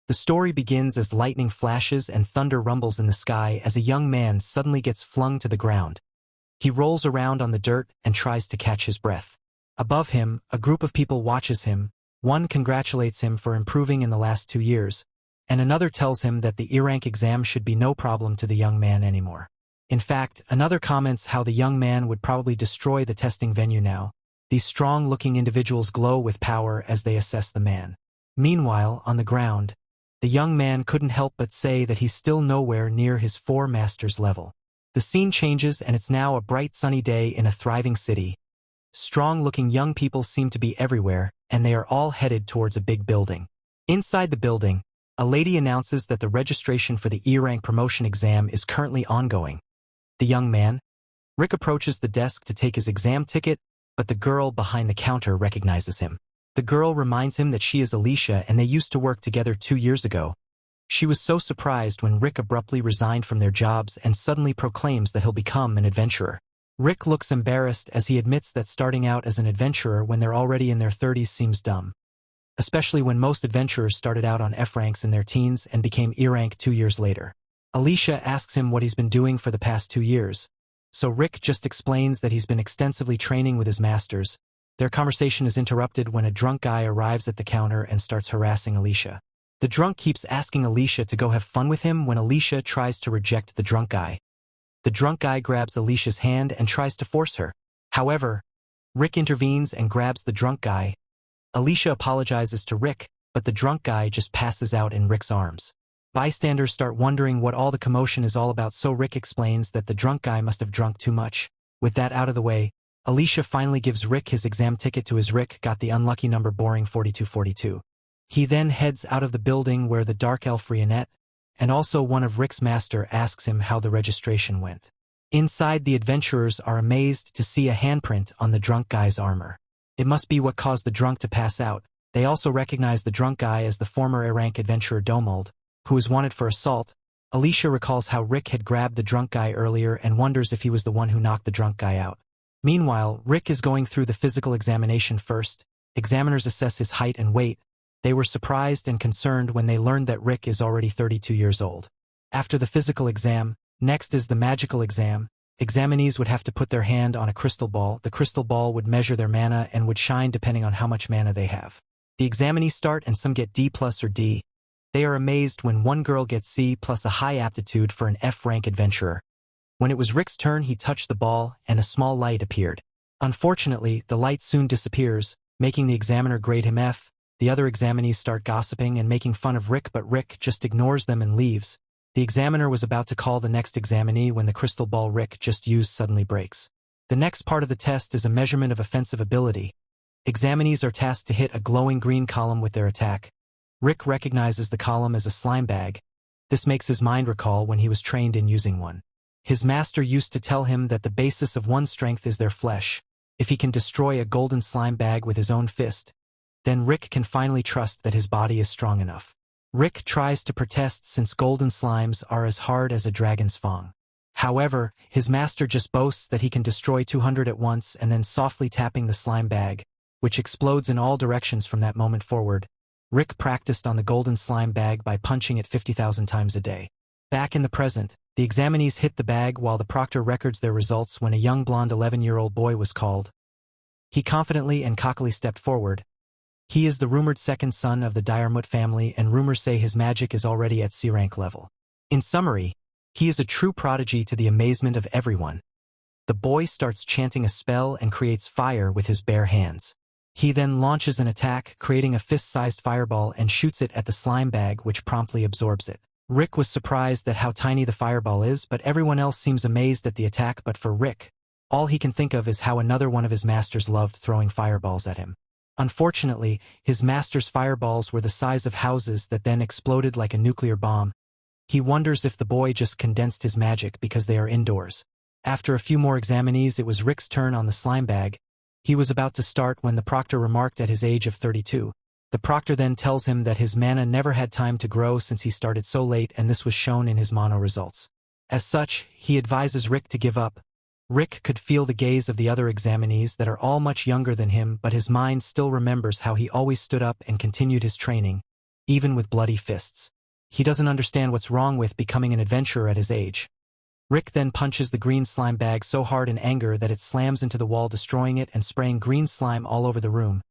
The story begins as lightning flashes and thunder rumbles in the sky as a young man suddenly gets flung to the ground. He rolls around on the dirt and tries to catch his breath. Above him, a group of people watches him. One congratulates him for improving in the last 2 years, and another tells him that the E-rank exam should be no problem to the young man anymore. In fact, another comments how the young man would probably destroy the testing venue now. These strong-looking individuals glow with power as they assess the man. Meanwhile, on the ground, the young man couldn't help but say that he's still nowhere near his 4 masters level. The scene changes and it's now a bright sunny day in a thriving city. Strong-looking young people seem to be everywhere, and they are all headed towards a big building. Inside the building, a lady announces that the registration for the E-rank promotion exam is currently ongoing. The young man, Rick, approaches the desk to take his exam ticket, but the girl behind the counter recognizes him. The girl reminds him that she is Alicia and they used to work together 2 years ago. She was so surprised when Rick abruptly resigned from their jobs and suddenly proclaims that he'll become an adventurer. Rick looks embarrassed as he admits that starting out as an adventurer when they're already in their 30s seems dumb. Especially when most adventurers started out on F ranks in their teens and became E-rank 2 years later. Alicia asks him what he's been doing for the past 2 years. So Rick just explains that he's been extensively training with his masters. Their conversation is interrupted when a drunk guy arrives at the counter and starts harassing Alicia. The drunk keeps asking Alicia to go have fun with him when Alicia tries to reject the drunk guy. The drunk guy grabs Alicia's hand and tries to force her. However, Rick intervenes and grabs the drunk guy. Alicia apologizes to Rick, but the drunk guy just passes out in Rick's arms. Bystanders start wondering what all the commotion is all about, so Rick explains that the drunk guy must have drunk too much. With that out of the way, Alicia finally gives Rick his exam ticket to his Rick got the unlucky number boring 4242. He then heads out of the building where the dark elf Rionette, and also one of Rick's master, asks him how the registration went. Inside, the adventurers are amazed to see a handprint on the drunk guy's armor. It must be what caused the drunk to pass out. They also recognize the drunk guy as the former A-rank adventurer Domold, who is wanted for assault. Alicia recalls how Rick had grabbed the drunk guy earlier and wonders if he was the one who knocked the drunk guy out. Meanwhile, Rick is going through the physical examination first. Examiners assess his height and weight. They were surprised and concerned when they learned that Rick is already 32 years old. After the physical exam, next is the magical exam. Examinees would have to put their hand on a crystal ball. The crystal ball would measure their mana and would shine depending on how much mana they have. The examinees start and some get D+ or D. They are amazed when one girl gets C+ a high aptitude for an F-rank adventurer. When it was Rick's turn, he touched the ball and a small light appeared. Unfortunately, the light soon disappears, making the examiner grade him F. The other examinees start gossiping and making fun of Rick, but Rick just ignores them and leaves. The examiner was about to call the next examinee when the crystal ball Rick just used suddenly breaks. The next part of the test is a measurement of offensive ability. Examinees are tasked to hit a glowing green column with their attack. Rick recognizes the column as a slime bag. This makes his mind recall when he was trained in using one. His master used to tell him that the basis of one's strength is their flesh. If he can destroy a golden slime bag with his own fist, then Rick can finally trust that his body is strong enough. Rick tries to protest since golden slimes are as hard as a dragon's fang. However, his master just boasts that he can destroy 200 at once and then softly tapping the slime bag, which explodes in all directions from that moment forward. Rick practiced on the golden slime bag by punching it 50,000 times a day. Back in the present, the examinees hit the bag while the proctor records their results when a young blonde 11-year-old boy was called. He confidently and cockily stepped forward. He is the rumored second son of the Diarmut family, and rumors say his magic is already at C-rank level. In summary, he is a true prodigy to the amazement of everyone. The boy starts chanting a spell and creates fire with his bare hands. He then launches an attack, creating a fist-sized fireball and shoots it at the slime bag, which promptly absorbs it. Rick was surprised at how tiny the fireball is, but everyone else seems amazed at the attack. But for Rick, all he can think of is how another one of his masters loved throwing fireballs at him. Unfortunately, his master's fireballs were the size of houses that then exploded like a nuclear bomb. He wonders if the boy just condensed his magic because they are indoors. After a few more examinees, it was Rick's turn on the slime bag. He was about to start when the proctor remarked at his age of 32. The proctor then tells him that his mana never had time to grow since he started so late, and this was shown in his mono results. As such, he advises Rick to give up. Rick could feel the gaze of the other examinees that are all much younger than him, but his mind still remembers how he always stood up and continued his training. even with bloody fists. He doesn't understand what's wrong with becoming an adventurer at his age. Rick then punches the green slime bag so hard in anger that it slams into the wall, destroying it and spraying green slime all over the room.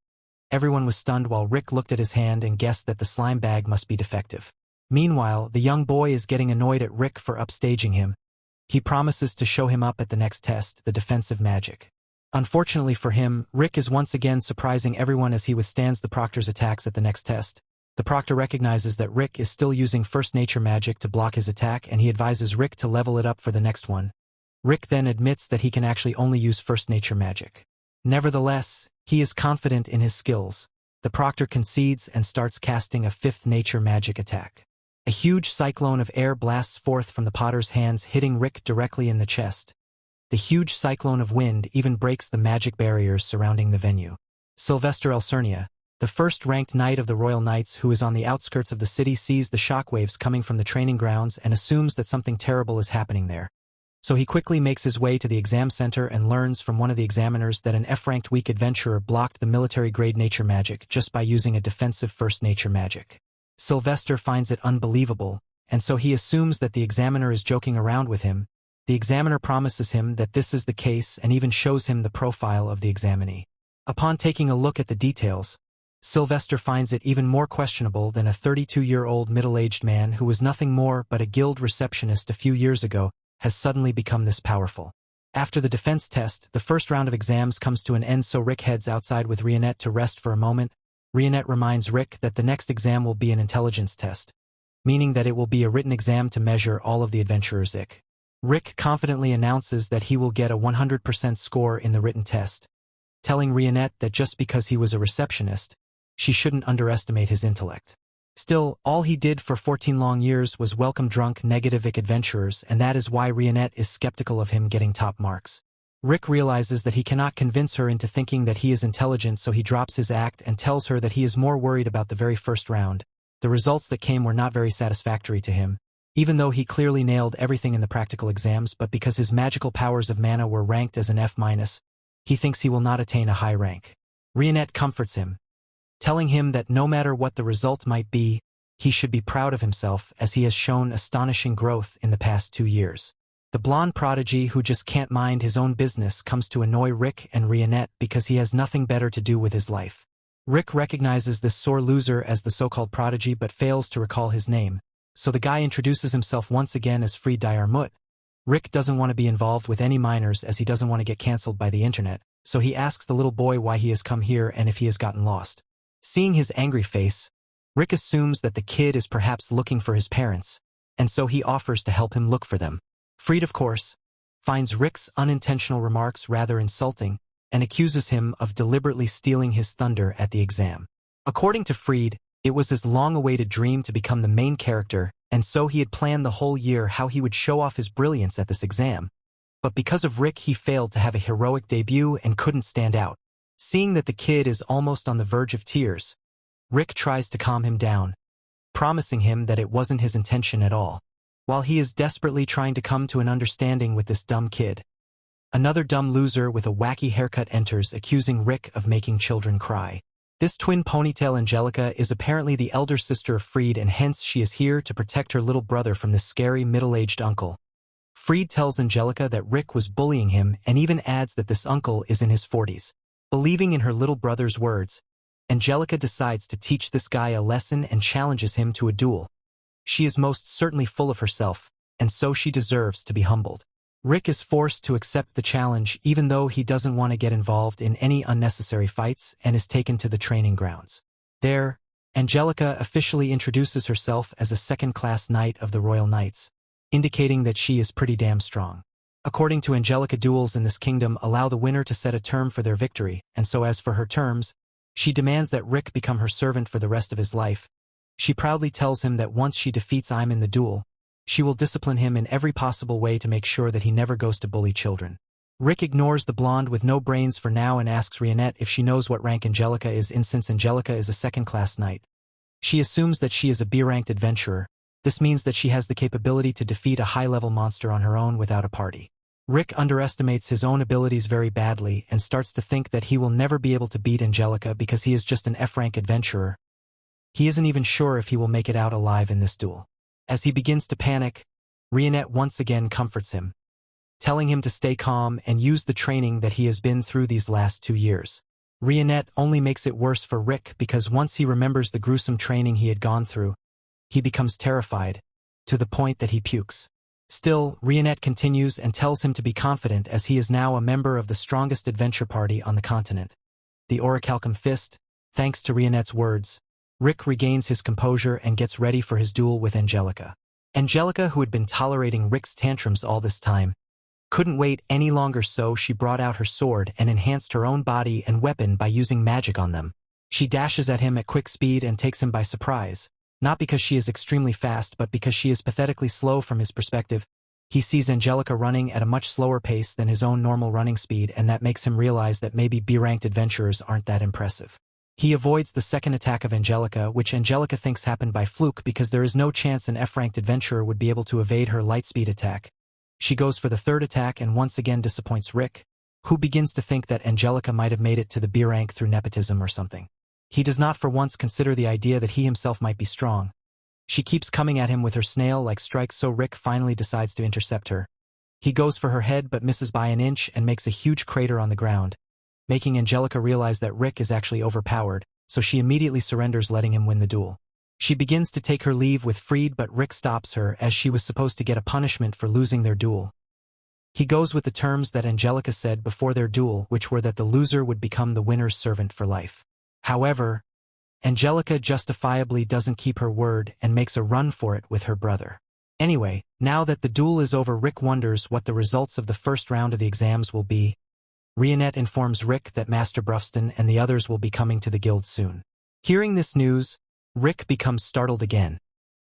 Everyone was stunned while Rick looked at his hand and guessed that the slime bag must be defective. Meanwhile, the young boy is getting annoyed at Rick for upstaging him. He promises to show him up at the next test, the defensive magic. Unfortunately for him, Rick is once again surprising everyone as he withstands the proctor's attacks at the next test. The proctor recognizes that Rick is still using first nature magic to block his attack, and he advises Rick to level it up for the next one. Rick then admits that he can actually only use first nature magic. Nevertheless, he is confident in his skills. The proctor concedes and starts casting a fifth nature magic attack. A huge cyclone of air blasts forth from the potter's hands, hitting Rick directly in the chest. The huge cyclone of wind even breaks the magic barriers surrounding the venue. Sylvester Elcernia, the first-ranked knight of the Royal Knights who is on the outskirts of the city, sees the shockwaves coming from the training grounds and assumes that something terrible is happening there. So he quickly makes his way to the exam center and learns from one of the examiners that an F-ranked weak adventurer blocked the military-grade nature magic just by using a defensive first nature magic. Sylvester finds it unbelievable, and so he assumes that the examiner is joking around with him. The examiner promises him that this is the case and even shows him the profile of the examinee. Upon taking a look at the details, Sylvester finds it even more questionable than a 32-year-old middle-aged man who was nothing more but a guild receptionist a few years ago has suddenly become this powerful. After the defense test, the first round of exams comes to an end, so Rick heads outside with Rionette to rest for a moment. Rionette reminds Rick that the next exam will be an intelligence test, meaning that it will be a written exam to measure all of the adventurer's Ecchi. Rick confidently announces that he will get a 100% score in the written test, telling Rionette that just because he was a receptionist, she shouldn't underestimate his intellect. Still, all he did for 14 long years was welcome drunk negative Ecchi adventurers, and that is why Rionette is skeptical of him getting top marks. Rick realizes that he cannot convince her into thinking that he is intelligent, so he drops his act and tells her that he is more worried about the very first round. The results that came were not very satisfactory to him, even though he clearly nailed everything in the practical exams, but because his magical powers of mana were ranked as an F-, he thinks he will not attain a high rank. Rionette comforts him, telling him that no matter what the result might be, he should be proud of himself as he has shown astonishing growth in the past 2 years. The blonde prodigy who just can't mind his own business comes to annoy Rick and Rionette because he has nothing better to do with his life. Rick recognizes this sore loser as the so-called prodigy but fails to recall his name, so the guy introduces himself once again as Fried Diarmut. Rick doesn't want to be involved with any minors as he doesn't want to get cancelled by the internet, so he asks the little boy why he has come here and if he has gotten lost. Seeing his angry face, Rick assumes that the kid is perhaps looking for his parents, and so he offers to help him look for them. Fried, of course, finds Rick's unintentional remarks rather insulting and accuses him of deliberately stealing his thunder at the exam. According to Fried, it was his long-awaited dream to become the main character, and so he had planned the whole year how he would show off his brilliance at this exam. But because of Rick, he failed to have a heroic debut and couldn't stand out. Seeing that the kid is almost on the verge of tears, Rick tries to calm him down, promising him that it wasn't his intention at all. While he is desperately trying to come to an understanding with this dumb kid, another dumb loser with a wacky haircut enters, accusing Rick of making children cry. This twin ponytail Angelica is apparently the elder sister of Fried, and hence she is here to protect her little brother from this scary middle-aged uncle. Fried tells Angelica that Rick was bullying him and even adds that this uncle is in his 40s. Believing in her little brother's words, Angelica decides to teach this guy a lesson and challenges him to a duel. She is most certainly full of herself, and so she deserves to be humbled. Rick is forced to accept the challenge even though he doesn't want to get involved in any unnecessary fights and is taken to the training grounds. There, Angelica officially introduces herself as a second-class knight of the Royal Knights, indicating that she is pretty damn strong. According to Angelica, duels in this kingdom allow the winner to set a term for their victory, and so as for her terms, she demands that Rick become her servant for the rest of his life. She proudly tells him that once she defeats him in the duel, she will discipline him in every possible way to make sure that he never goes to bully children. Rick ignores the blonde with no brains for now and asks Rionette if she knows what rank Angelica is in, since Angelica is a second-class knight. She assumes that she is a B-ranked adventurer. This means that she has the capability to defeat a high-level monster on her own without a party. Rick underestimates his own abilities very badly and starts to think that he will never be able to beat Angelica because he is just an F-rank adventurer. He isn't even sure if he will make it out alive in this duel. As he begins to panic, Rionette once again comforts him, telling him to stay calm and use the training that he has been through these last 2 years. Rionette only makes it worse for Rick because once he remembers the gruesome training he had gone through, he becomes terrified, to the point that he pukes. Still, Rionette continues and tells him to be confident as he is now a member of the strongest adventure party on the continent, the Orihalcon Fist. Thanks to Rionette's words, Rick regains his composure and gets ready for his duel with Angelica. Angelica, who had been tolerating Rick's tantrums all this time, couldn't wait any longer, so she brought out her sword and enhanced her own body and weapon by using magic on them. She dashes at him at quick speed and takes him by surprise, not because she is extremely fast but because she is pathetically slow from his perspective. He sees Angelica running at a much slower pace than his own normal running speed, and that makes him realize that maybe B-ranked adventurers aren't that impressive. He avoids the second attack of Angelica, which Angelica thinks happened by fluke because there is no chance an F-ranked adventurer would be able to evade her light-speed attack. She goes for the third attack and once again disappoints Rick, who begins to think that Angelica might have made it to the B rank through nepotism or something. He does not for once consider the idea that he himself might be strong. She keeps coming at him with her snail-like strikes, so Rick finally decides to intercept her. He goes for her head but misses by an inch and makes a huge crater on the ground, making Angelica realize that Rick is actually overpowered, so she immediately surrenders, letting him win the duel. She begins to take her leave with Freed, but Rick stops her as she was supposed to get a punishment for losing their duel. He goes with the terms that Angelica said before their duel, which were that the loser would become the winner's servant for life. However, Angelica justifiably doesn't keep her word and makes a run for it with her brother. Anyway, now that the duel is over, Rick wonders what the results of the first round of the exams will be. Rionette informs Rick that Master Brufston and the others will be coming to the guild soon. Hearing this news, Rick becomes startled again,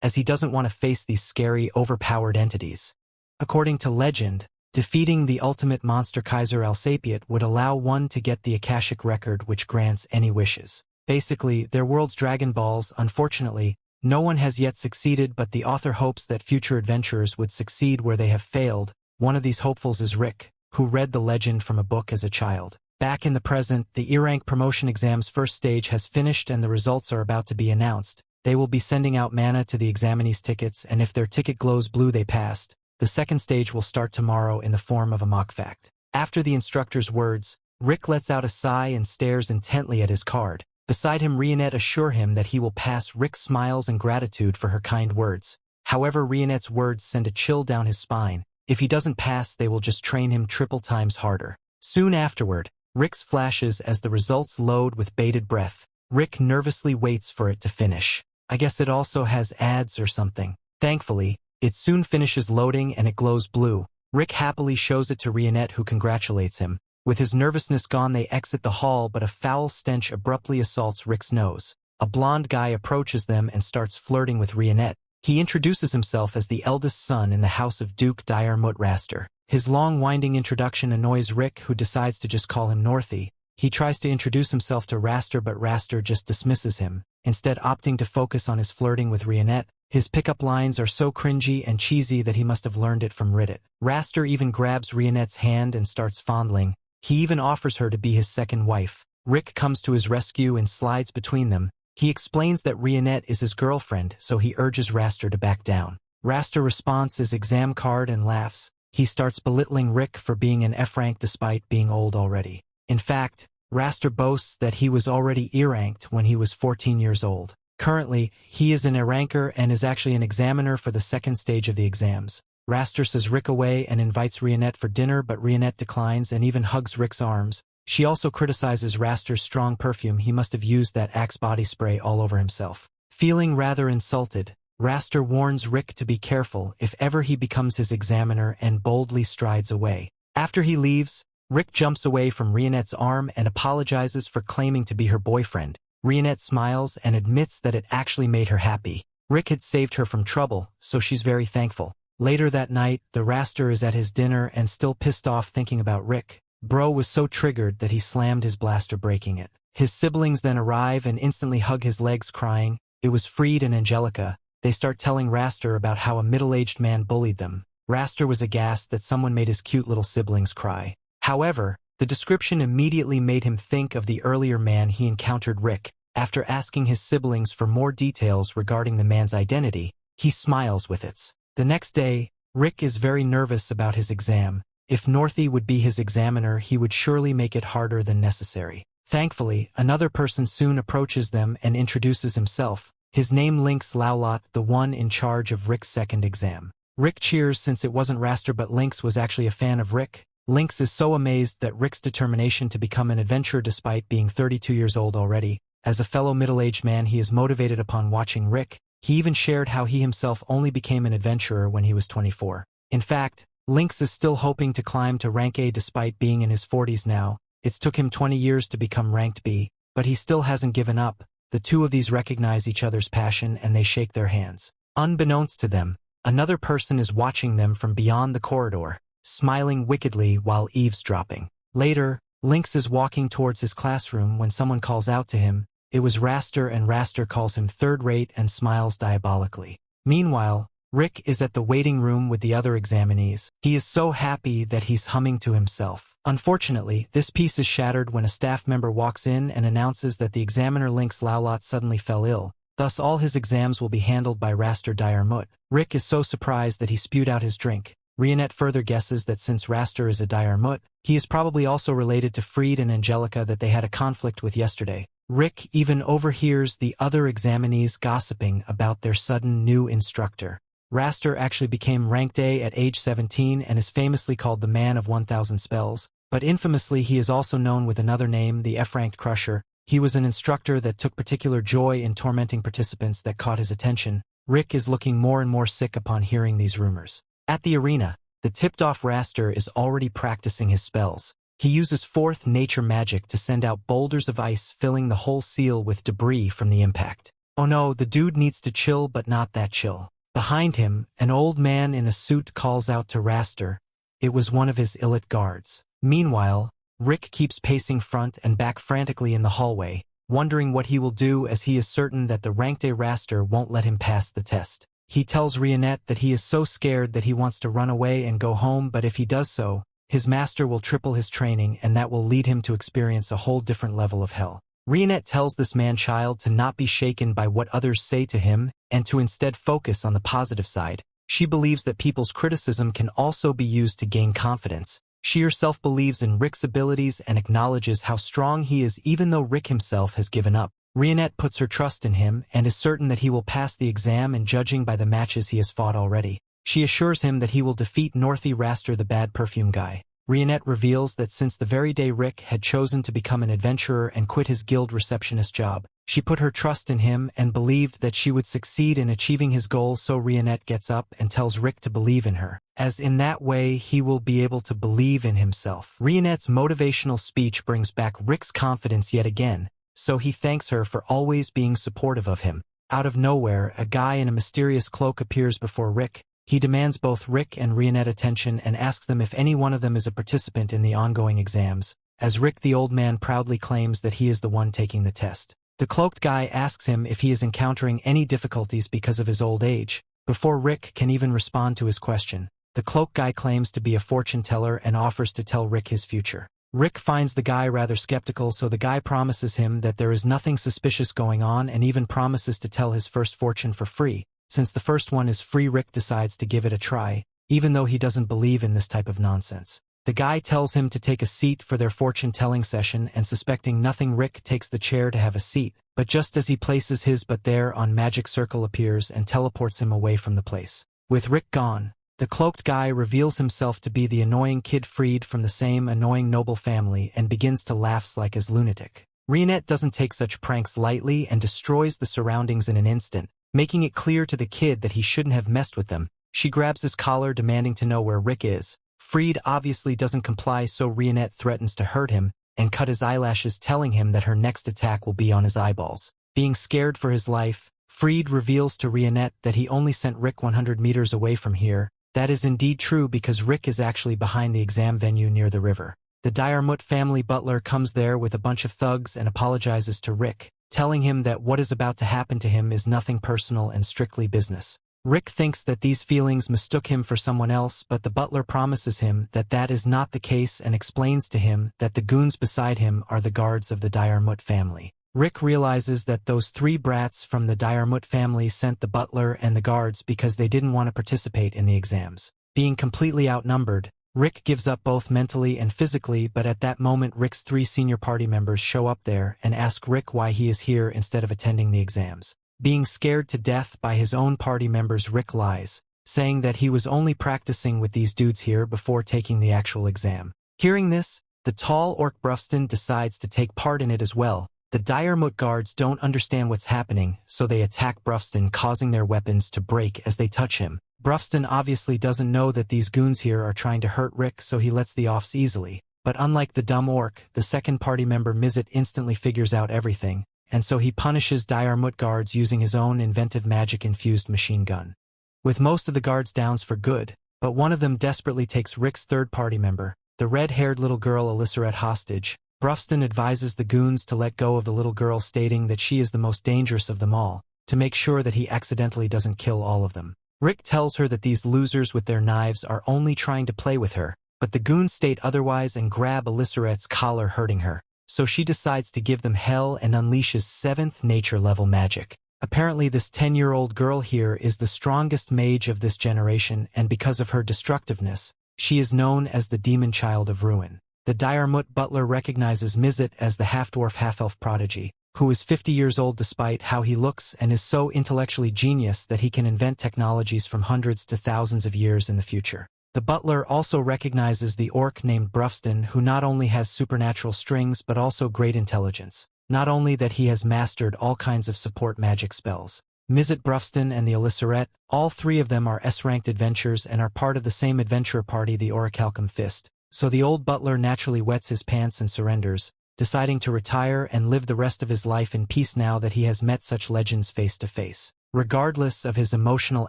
as he doesn't want to face these scary, overpowered entities. According to legend, defeating the ultimate monster Kaiser Alsapiet would allow one to get the Akashic record, which grants any wishes. Basically, their world's Dragon Balls. Unfortunately, no one has yet succeeded, but the author hopes that future adventurers would succeed where they have failed. One of these hopefuls is Rick, who read the legend from a book as a child. Back in the present, the E-rank promotion exam's first stage has finished and the results are about to be announced. They will be sending out mana to the examinees' tickets, and if their ticket glows blue, they passed. The second stage will start tomorrow in the form of a mock fact. After the instructor's words, Rick lets out a sigh and stares intently at his card. Beside him, Rionette assures him that he will pass. Rick smiles in gratitude for her kind words. However, Rionette's words send a chill down his spine. If he doesn't pass, they will just train him triple times harder. Soon afterward, Rick's flashes as the results load with bated breath. Rick nervously waits for it to finish. I guess it also has ads or something. Thankfully, it soon finishes loading and it glows blue. Rick happily shows it to Rionette, who congratulates him. With his nervousness gone, they exit the hall, but a foul stench abruptly assaults Rick's nose. A blonde guy approaches them and starts flirting with Rionette. He introduces himself as the eldest son in the house of Duke Diarmut Raster. His long winding introduction annoys Rick, who decides to just call him Northy. He tries to introduce himself to Raster, but Raster just dismisses him, instead opting to focus on his flirting with Rionette. His pickup lines are so cringy and cheesy that he must have learned it from Reddit. Raster even grabs Rionette's hand and starts fondling. He even offers her to be his second wife. Rick comes to his rescue and slides between them. He explains that Rionette is his girlfriend, so he urges Raster to back down. Raster responds his exam card and laughs. He starts belittling Rick for being an F-rank despite being old already. In fact, Raster boasts that he was already E-ranked when he was 14 years old. Currently, he is an E-ranker and is actually an examiner for the second stage of the exams. Raster says Rick away and invites Rionette for dinner, but Rionette declines and even hugs Rick's arms. She also criticizes Raster's strong perfume. He must have used that Axe body spray all over himself. Feeling rather insulted, Raster warns Rick to be careful if ever he becomes his examiner and boldly strides away. After he leaves, Rick jumps away from Rionette's arm and apologizes for claiming to be her boyfriend. Rionette smiles and admits that it actually made her happy. Rick had saved her from trouble, so she's very thankful. Later that night, the Raster is at his dinner and still pissed off thinking about Rick. Bro was so triggered that he slammed his blaster, breaking it. His siblings then arrive and instantly hug his legs, crying. It was Freed and Angelica. They start telling Raster about how a middle-aged man bullied them. Raster was aghast that someone made his cute little siblings cry. However, the description immediately made him think of the earlier man he encountered, Rick. After asking his siblings for more details regarding the man's identity, he smiles with it. The next day, Rick is very nervous about his exam. If Northie would be his examiner, he would surely make it harder than necessary. Thankfully, another person soon approaches them and introduces himself. His name Lynx Lowlot, the one in charge of Rick's second exam. Rick cheers since it wasn't Raster but Lynx was actually a fan of Rick. Lynx is so amazed at Rick's determination to become an adventurer despite being 32 years old already. As a fellow middle-aged man, he is motivated upon watching Rick. He even shared how he himself only became an adventurer when he was 24. In fact, Lynx is still hoping to climb to rank A despite being in his 40s now. It's took him 20 years to become ranked B, but he still hasn't given up. The two of these recognize each other's passion and they shake their hands. Unbeknownst to them, another person is watching them from beyond the corridor, smiling wickedly while eavesdropping. Later, Lynx is walking towards his classroom when someone calls out to him. It was Raster, and Raster calls him third-rate and smiles diabolically. Meanwhile, Rick is at the waiting room with the other examinees. He is so happy that he's humming to himself. Unfortunately, this piece is shattered when a staff member walks in and announces that the examiner Lynx Lowlot suddenly fell ill. Thus all his exams will be handled by Raster Diremut. Rick is so surprised that he spewed out his drink. Rionette further guesses that since Raster is a Diremut, he is probably also related to Fried and Angelica that they had a conflict with yesterday. Rick even overhears the other examinees gossiping about their sudden new instructor. Raster actually became ranked A at age 17 and is famously called the Man of 1,000 Spells, but infamously he is also known with another name, the F-ranked Crusher. He was an instructor that took particular joy in tormenting participants that caught his attention. Rick is looking more and more sick upon hearing these rumors. At the arena, the tipped-off Raster is already practicing his spells. He uses fourth nature magic to send out boulders of ice, filling the whole seal with debris from the impact. Oh no, the dude needs to chill, but not that chill. Behind him, an old man in a suit calls out to Raster. It was one of his illit guards. Meanwhile, Rick keeps pacing front and back frantically in the hallway, wondering what he will do as he is certain that the ranked A Raster won't let him pass the test. He tells Rionette that he is so scared that he wants to run away and go home, but if he does so, his master will triple his training and that will lead him to experience a whole different level of hell. Rionette tells this man-child to not be shaken by what others say to him and to instead focus on the positive side. She believes that people's criticism can also be used to gain confidence. She herself believes in Rick's abilities and acknowledges how strong he is even though Rick himself has given up. Rionette puts her trust in him and is certain that he will pass the exam, and judging by the matches he has fought already, she assures him that he will defeat Northie Raster, the bad perfume guy. Rionette reveals that since the very day Rick had chosen to become an adventurer and quit his guild receptionist job, she put her trust in him and believed that she would succeed in achieving his goal, so Rionette gets up and tells Rick to believe in her, as in that way he will be able to believe in himself. Rionette's motivational speech brings back Rick's confidence yet again, so he thanks her for always being supportive of him. Out of nowhere, a guy in a mysterious cloak appears before Rick. He demands both Rick and Rionette attention and asks them if any one of them is a participant in the ongoing exams, as Rick the old man proudly claims that he is the one taking the test. The cloaked guy asks him if he is encountering any difficulties because of his old age. Before Rick can even respond to his question, the cloaked guy claims to be a fortune teller and offers to tell Rick his future. Rick finds the guy rather skeptical, so the guy promises him that there is nothing suspicious going on and even promises to tell his first fortune for free. Since the first one is free, Rick decides to give it a try, even though he doesn't believe in this type of nonsense. The guy tells him to take a seat for their fortune-telling session, and suspecting nothing, Rick takes the chair to have a seat, but just as he places his but there on magic circle appears and teleports him away from the place. With Rick gone, the cloaked guy reveals himself to be the annoying kid freed from the same annoying noble family and begins to laugh like his lunatic. Rionette doesn't take such pranks lightly and destroys the surroundings in an instant, making it clear to the kid that he shouldn't have messed with them. She grabs his collar, demanding to know where Rick is. Fried obviously doesn't comply, so Rionette threatens to hurt him and cut his eyelashes, telling him that her next attack will be on his eyeballs. Being scared for his life, Fried reveals to Rionette that he only sent Rick 100 meters away from here. That is indeed true because Rick is actually behind the exam venue near the river. The Diremut family butler comes there with a bunch of thugs and apologizes to Rick, telling him that what is about to happen to him is nothing personal and strictly business. Rick thinks that these feelings mistook him for someone else, but the butler promises him that that is not the case and explains to him that the goons beside him are the guards of the Diremut family. Rick realizes that those 3 brats from the Diarmut family sent the butler and the guards because they didn't want to participate in the exams. Being completely outnumbered, Rick gives up both mentally and physically, but at that moment Rick's 3 senior party members show up there and ask Rick why he is here instead of attending the exams. Being scared to death by his own party members, Rick lies, saying that he was only practicing with these dudes here before taking the actual exam. Hearing this, the tall orc Brufston decides to take part in it as well. The Diarmut guards don't understand what's happening, so they attack Brufston, causing their weapons to break as they touch him. Brufston obviously doesn't know that these goons here are trying to hurt Rick, so he lets the offs easily. But unlike the dumb orc, the second party member Mizit instantly figures out everything, and so he punishes Diarmut guards using his own inventive magic-infused machine gun. With most of the guards down for good, but one of them desperately takes Rick's third party member, the red-haired little girl Elissaret, hostage. Brufston advises the goons to let go of the little girl, stating that she is the most dangerous of them all, to make sure that he accidentally doesn't kill all of them. Rick tells her that these losers with their knives are only trying to play with her, but the goons state otherwise and grab Elissaret's collar, hurting her. So she decides to give them hell and unleashes 7th nature level magic. Apparently this 10-year-old girl here is the strongest mage of this generation, and because of her destructiveness, she is known as the Demon Child of Ruin. The Diarmut butler recognizes Mizit as the half-dwarf half-elf prodigy, who is 50 years old despite how he looks and is so intellectually genius that he can invent technologies from hundreds to thousands of years in the future. The butler also recognizes the orc named Brufston, who not only has supernatural strings but also great intelligence. Not only that, he has mastered all kinds of support magic spells. Mizit, Brufston, and the Elissaret, all 3 of them are S-ranked adventurers and are part of the same adventurer party, the Orihalcon Fist. So the old butler naturally wets his pants and surrenders, deciding to retire and live the rest of his life in peace now that he has met such legends face to face. Regardless of his emotional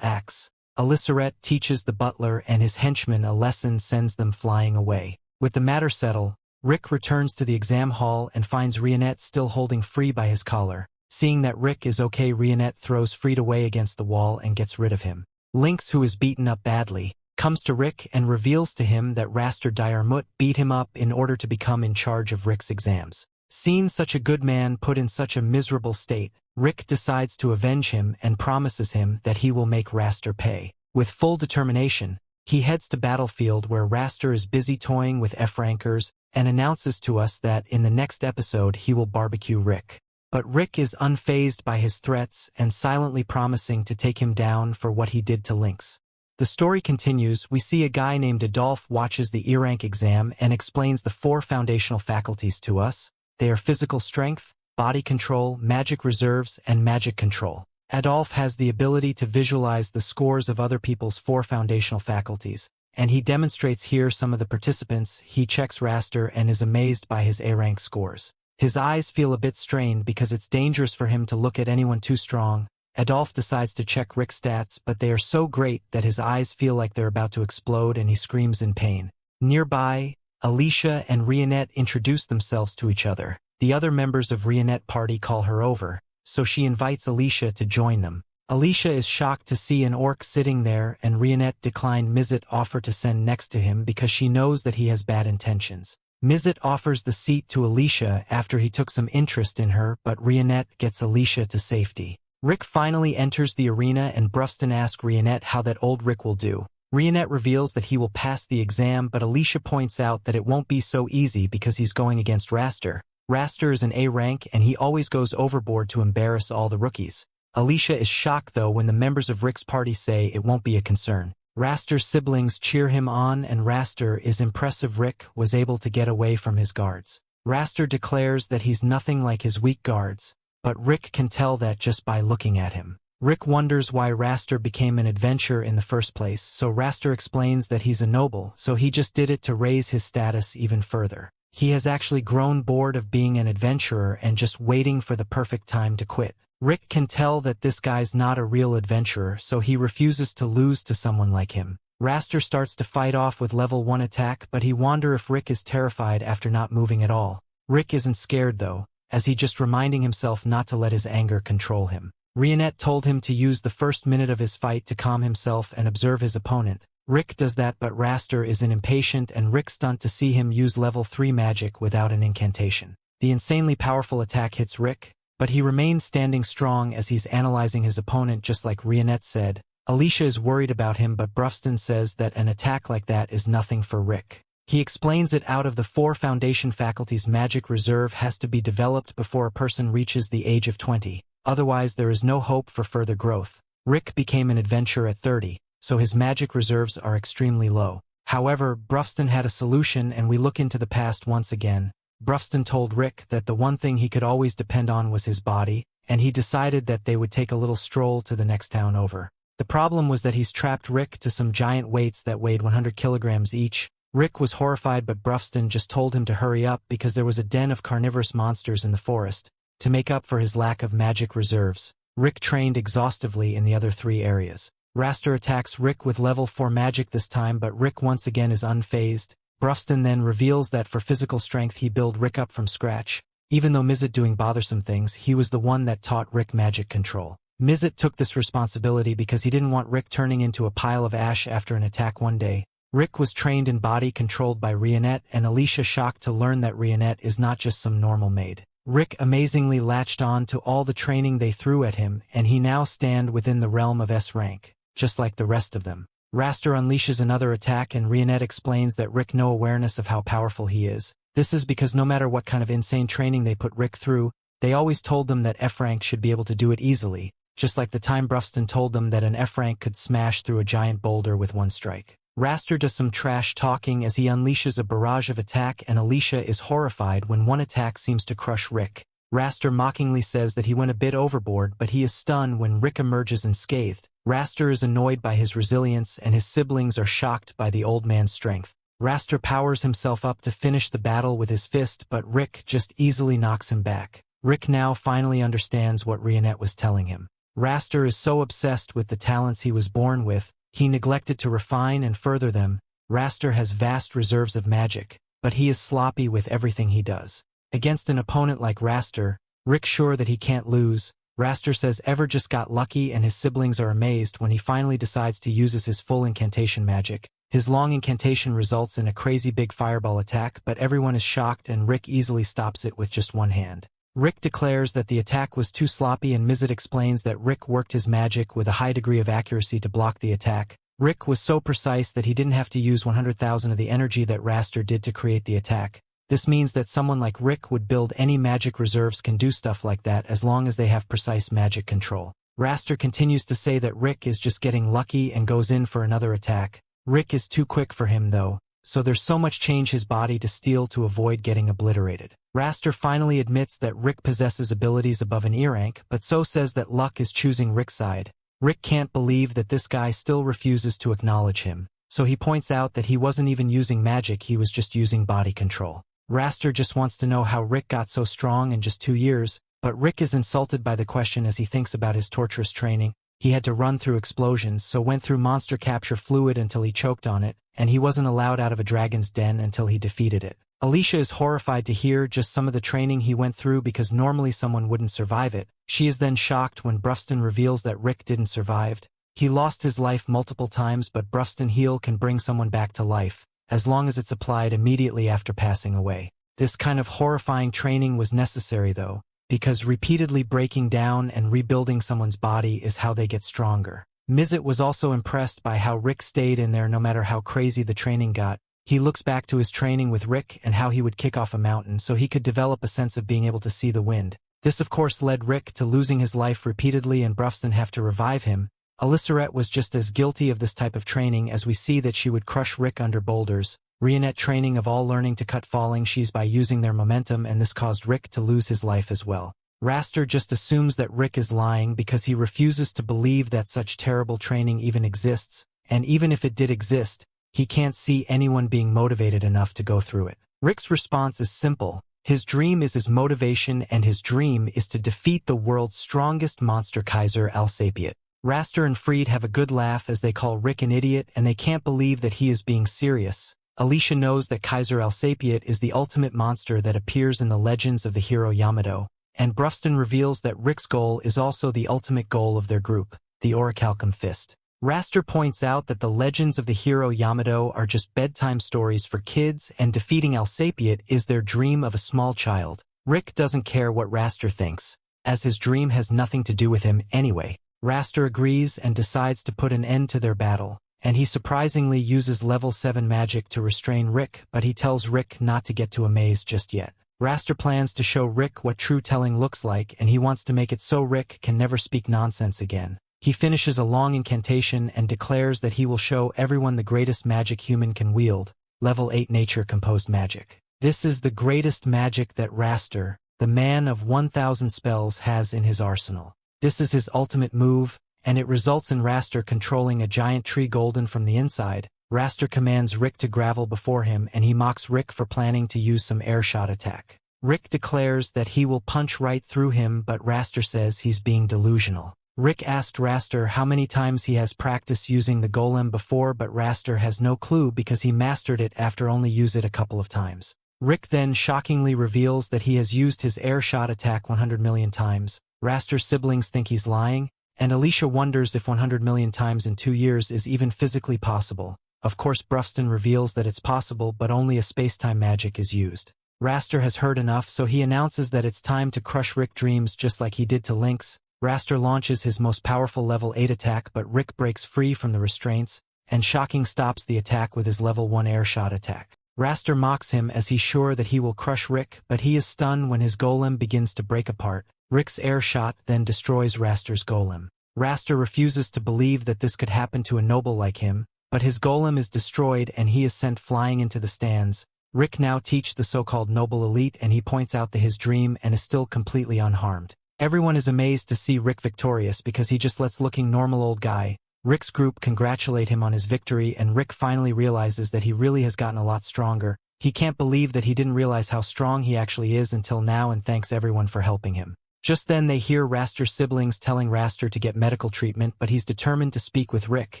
acts, Elissaret teaches the butler and his henchmen a lesson, sends them flying away. With the matter settled, Rick returns to the exam hall and finds Rionette still holding Free by his collar. Seeing that Rick is okay, Rionette throws Freed away against the wall and gets rid of him. Lynx, who is beaten up badly, comes to Rick and reveals to him that Raster Diarmut beat him up in order to become in charge of Rick's exams. Seeing such a good man put in such a miserable state, Rick decides to avenge him and promises him that he will make Raster pay. With full determination, he heads to battlefield where Raster is busy toying with F-rankers and announces to us that in the next episode he will barbecue Rick. But Rick is unfazed by his threats and silently promising to take him down for what he did to Lynx. The story continues. We see a guy named Adolph watches the E-rank exam and explains the 4 foundational faculties to us. They are physical strength, body control, magic reserves, and magic control. Adolph has the ability to visualize the scores of other people's 4 foundational faculties, and he demonstrates here some of the participants. He checks Raster and is amazed by his A-rank scores. His eyes feel a bit strained because it's dangerous for him to look at anyone too strong. Adolph decides to check Rick's stats, but they are so great that his eyes feel like they're about to explode and he screams in pain. Nearby, Alicia and Rionette introduce themselves to each other. The other members of Rionette party call her over, so she invites Alicia to join them. Alicia is shocked to see an orc sitting there, and Rionette declined Mizit offer to send next to him because she knows that he has bad intentions. Mizit offers the seat to Alicia after he took some interest in her, but Rionette gets Alicia to safety. Rick finally enters the arena and Brufston asks Rionette how that old Rick will do. Rionette reveals that he will pass the exam, but Alicia points out that it won't be so easy because he's going against Raster. Raster is an A rank and he always goes overboard to embarrass all the rookies. Alicia is shocked though when the members of Rick's party say it won't be a concern. Raster's siblings cheer him on and Raster is impressive. Rick was able to get away from his guards. Raster declares that he's nothing like his weak guards, but Rick can tell that just by looking at him. Rick wonders why Raster became an adventurer in the first place, so Raster explains that he's a noble, so he just did it to raise his status even further. He has actually grown bored of being an adventurer and just waiting for the perfect time to quit. Rick can tell that this guy's not a real adventurer, so he refuses to lose to someone like him. Raster starts to fight off with level 1 attack, but he wonders if Rick is terrified after not moving at all. Rick isn't scared though, as he just reminding himself not to let his anger control him. Rionette told him to use the first minute of his fight to calm himself and observe his opponent. Rick does that, but Raster is impatient and Rick stunned to see him use level 3 magic without an incantation. The insanely powerful attack hits Rick, but he remains standing strong as he's analyzing his opponent just like Rionette said. Alicia is worried about him, but Brufston says that an attack like that is nothing for Rick. He explains that out of the 4 foundation faculties, magic reserve has to be developed before a person reaches the age of 20. Otherwise, there is no hope for further growth. Rick became an adventurer at 30, so his magic reserves are extremely low. However, Brufston had a solution, and we look into the past once again. Brufston told Rick that the one thing he could always depend on was his body, and he decided that they would take a little stroll to the next town over. The problem was that he's trapped Rick to some giant weights that weighed 100 kilograms each. Rick was horrified, but Brufston just told him to hurry up because there was a den of carnivorous monsters in the forest. To make up for his lack of magic reserves, Rick trained exhaustively in the other 3 areas. Raster attacks Rick with level 4 magic this time, but Rick once again is unfazed. Brufston then reveals that for physical strength he built Rick up from scratch. Even though Mizet doing bothersome things, he was the one that taught Rick magic control. Mizet took this responsibility because he didn't want Rick turning into a pile of ash after an attack one day. Rick was trained in body controlled by Rionette, and Alicia shocked to learn that Rionette is not just some normal maid. Rick amazingly latched on to all the training they threw at him, and he now stand within the realm of S rank, just like the rest of them. Raster unleashes another attack, and Rionette explains that Rick no awareness of how powerful he is. This is because no matter what kind of insane training they put Rick through, they always told them that F rank should be able to do it easily, just like the time Brufston told them that an F rank could smash through a giant boulder with one strike. Raster does some trash talking as he unleashes a barrage of attack, and Alicia is horrified when one attack seems to crush Rick. Raster mockingly says that he went a bit overboard, but he is stunned when Rick emerges unscathed. Raster is annoyed by his resilience, and his siblings are shocked by the old man's strength. Raster powers himself up to finish the battle with his fist, but Rick just easily knocks him back. Rick now finally understands what Rionette was telling him. Raster is so obsessed with the talents he was born with, he neglected to refine and further them. Raster has vast reserves of magic, but he is sloppy with everything he does. Against an opponent like Raster, Rick's sure that he can't lose. Raster says Ever just got lucky, and his siblings are amazed when he finally decides to use his full incantation magic. His long incantation results in a crazy big fireball attack, but everyone is shocked and Rick easily stops it with just one hand. Rick declares that the attack was too sloppy, and Mizet explains that Rick worked his magic with a high degree of accuracy to block the attack. Rick was so precise that he didn't have to use 100,000 of the energy that Raster did to create the attack. This means that someone like Rick would build any magic reserves can do stuff like that as long as they have precise magic control. Raster continues to say that Rick is just getting lucky and goes in for another attack. Rick is too quick for him though, so there's so much change his body to steal to avoid getting obliterated. Raster finally admits that Rick possesses abilities above an E rank, but so says that luck is choosing Rick's side. Rick can't believe that this guy still refuses to acknowledge him, so he points out that he wasn't even using magic, he was just using body control. Raster just wants to know how Rick got so strong in just 2 years, but Rick is insulted by the question as he thinks about his torturous training. He had to run through explosions, so went through monster capture fluid until he choked on it, and he wasn't allowed out of a dragon's den until he defeated it. Alicia is horrified to hear just some of the training he went through because normally someone wouldn't survive it. She is then shocked when Brufston reveals that Rick didn't survive. He lost his life multiple times, but Brufston heal can bring someone back to life, as long as it's applied immediately after passing away. This kind of horrifying training was necessary though, because repeatedly breaking down and rebuilding someone's body is how they get stronger. Mizet was also impressed by how Rick stayed in there no matter how crazy the training got. He looks back to his training with Rick and how he would kick off a mountain so he could develop a sense of being able to see the wind. This of course led Rick to losing his life repeatedly and Brufston have to revive him. Aliceret was just as guilty of this type of training as we see that she would crush Rick under boulders. Rionette training of all learning to cut falling she's by using their momentum, and this caused Rick to lose his life as well. Raster just assumes that Rick is lying because he refuses to believe that such terrible training even exists, and even if it did exist, he can't see anyone being motivated enough to go through it. Rick's response is simple. His dream is his motivation, and his dream is to defeat the world's strongest monster, Kaiser Alsapiet. Raster and Fried have a good laugh as they call Rick an idiot, and they can't believe that he is being serious. Alicia knows that Kaiser Alsapiet is the ultimate monster that appears in the legends of the hero Yamato, and Brufston reveals that Rick's goal is also the ultimate goal of their group, the Orihalcon Fist. Raster points out that the legends of the hero Yamato are just bedtime stories for kids, and defeating Alsapiet is their dream of a small child. Rick doesn't care what Raster thinks, as his dream has nothing to do with him anyway. Raster agrees and decides to put an end to their battle, and he surprisingly uses level 7 magic to restrain Rick, but he tells Rick not to get to a maze just yet. Raster plans to show Rick what true telling looks like, and he wants to make it so Rick can never speak nonsense again. He finishes a long incantation and declares that he will show everyone the greatest magic human can wield, level 8 nature-composed magic. This is the greatest magic that Raster, the man of 1,000 spells, has in his arsenal. This is his ultimate move, and it results in Raster controlling a giant tree golden from the inside. Raster commands Rick to gravel before him, and he mocks Rick for planning to use some air shot attack. Rick declares that he will punch right through him, but Raster says he's being delusional. Rick asked Raster how many times he has practiced using the golem before, but Raster has no clue because he mastered it after only used it a couple of times. Rick then shockingly reveals that he has used his air shot attack 100 million times. Raster's siblings think he's lying, and Alicia wonders if 100 million times in 2 years is even physically possible. Of course, Brufston reveals that it's possible, but only a space-time magic is used. Raster has heard enough, so he announces that it's time to crush Rick's dreams just like he did to Lynx. Raster launches his most powerful level 8 attack, but Rick breaks free from the restraints, and Shocking stops the attack with his level 1 air shot attack. Raster mocks him as he's sure that he will crush Rick, but he is stunned when his golem begins to break apart. Rick's air shot then destroys Raster's golem. Raster refuses to believe that this could happen to a noble like him, but his golem is destroyed and he is sent flying into the stands. Rick now teaches the so-called noble elite, and he points out that his dream and is still completely unharmed. Everyone is amazed to see Rick victorious because he just lets looking normal old guy. Rick's group congratulate him on his victory, and Rick finally realizes that he really has gotten a lot stronger. He can't believe that he didn't realize how strong he actually is until now, and thanks everyone for helping him. Just then they hear Raster's siblings telling Raster to get medical treatment, but he's determined to speak with Rick.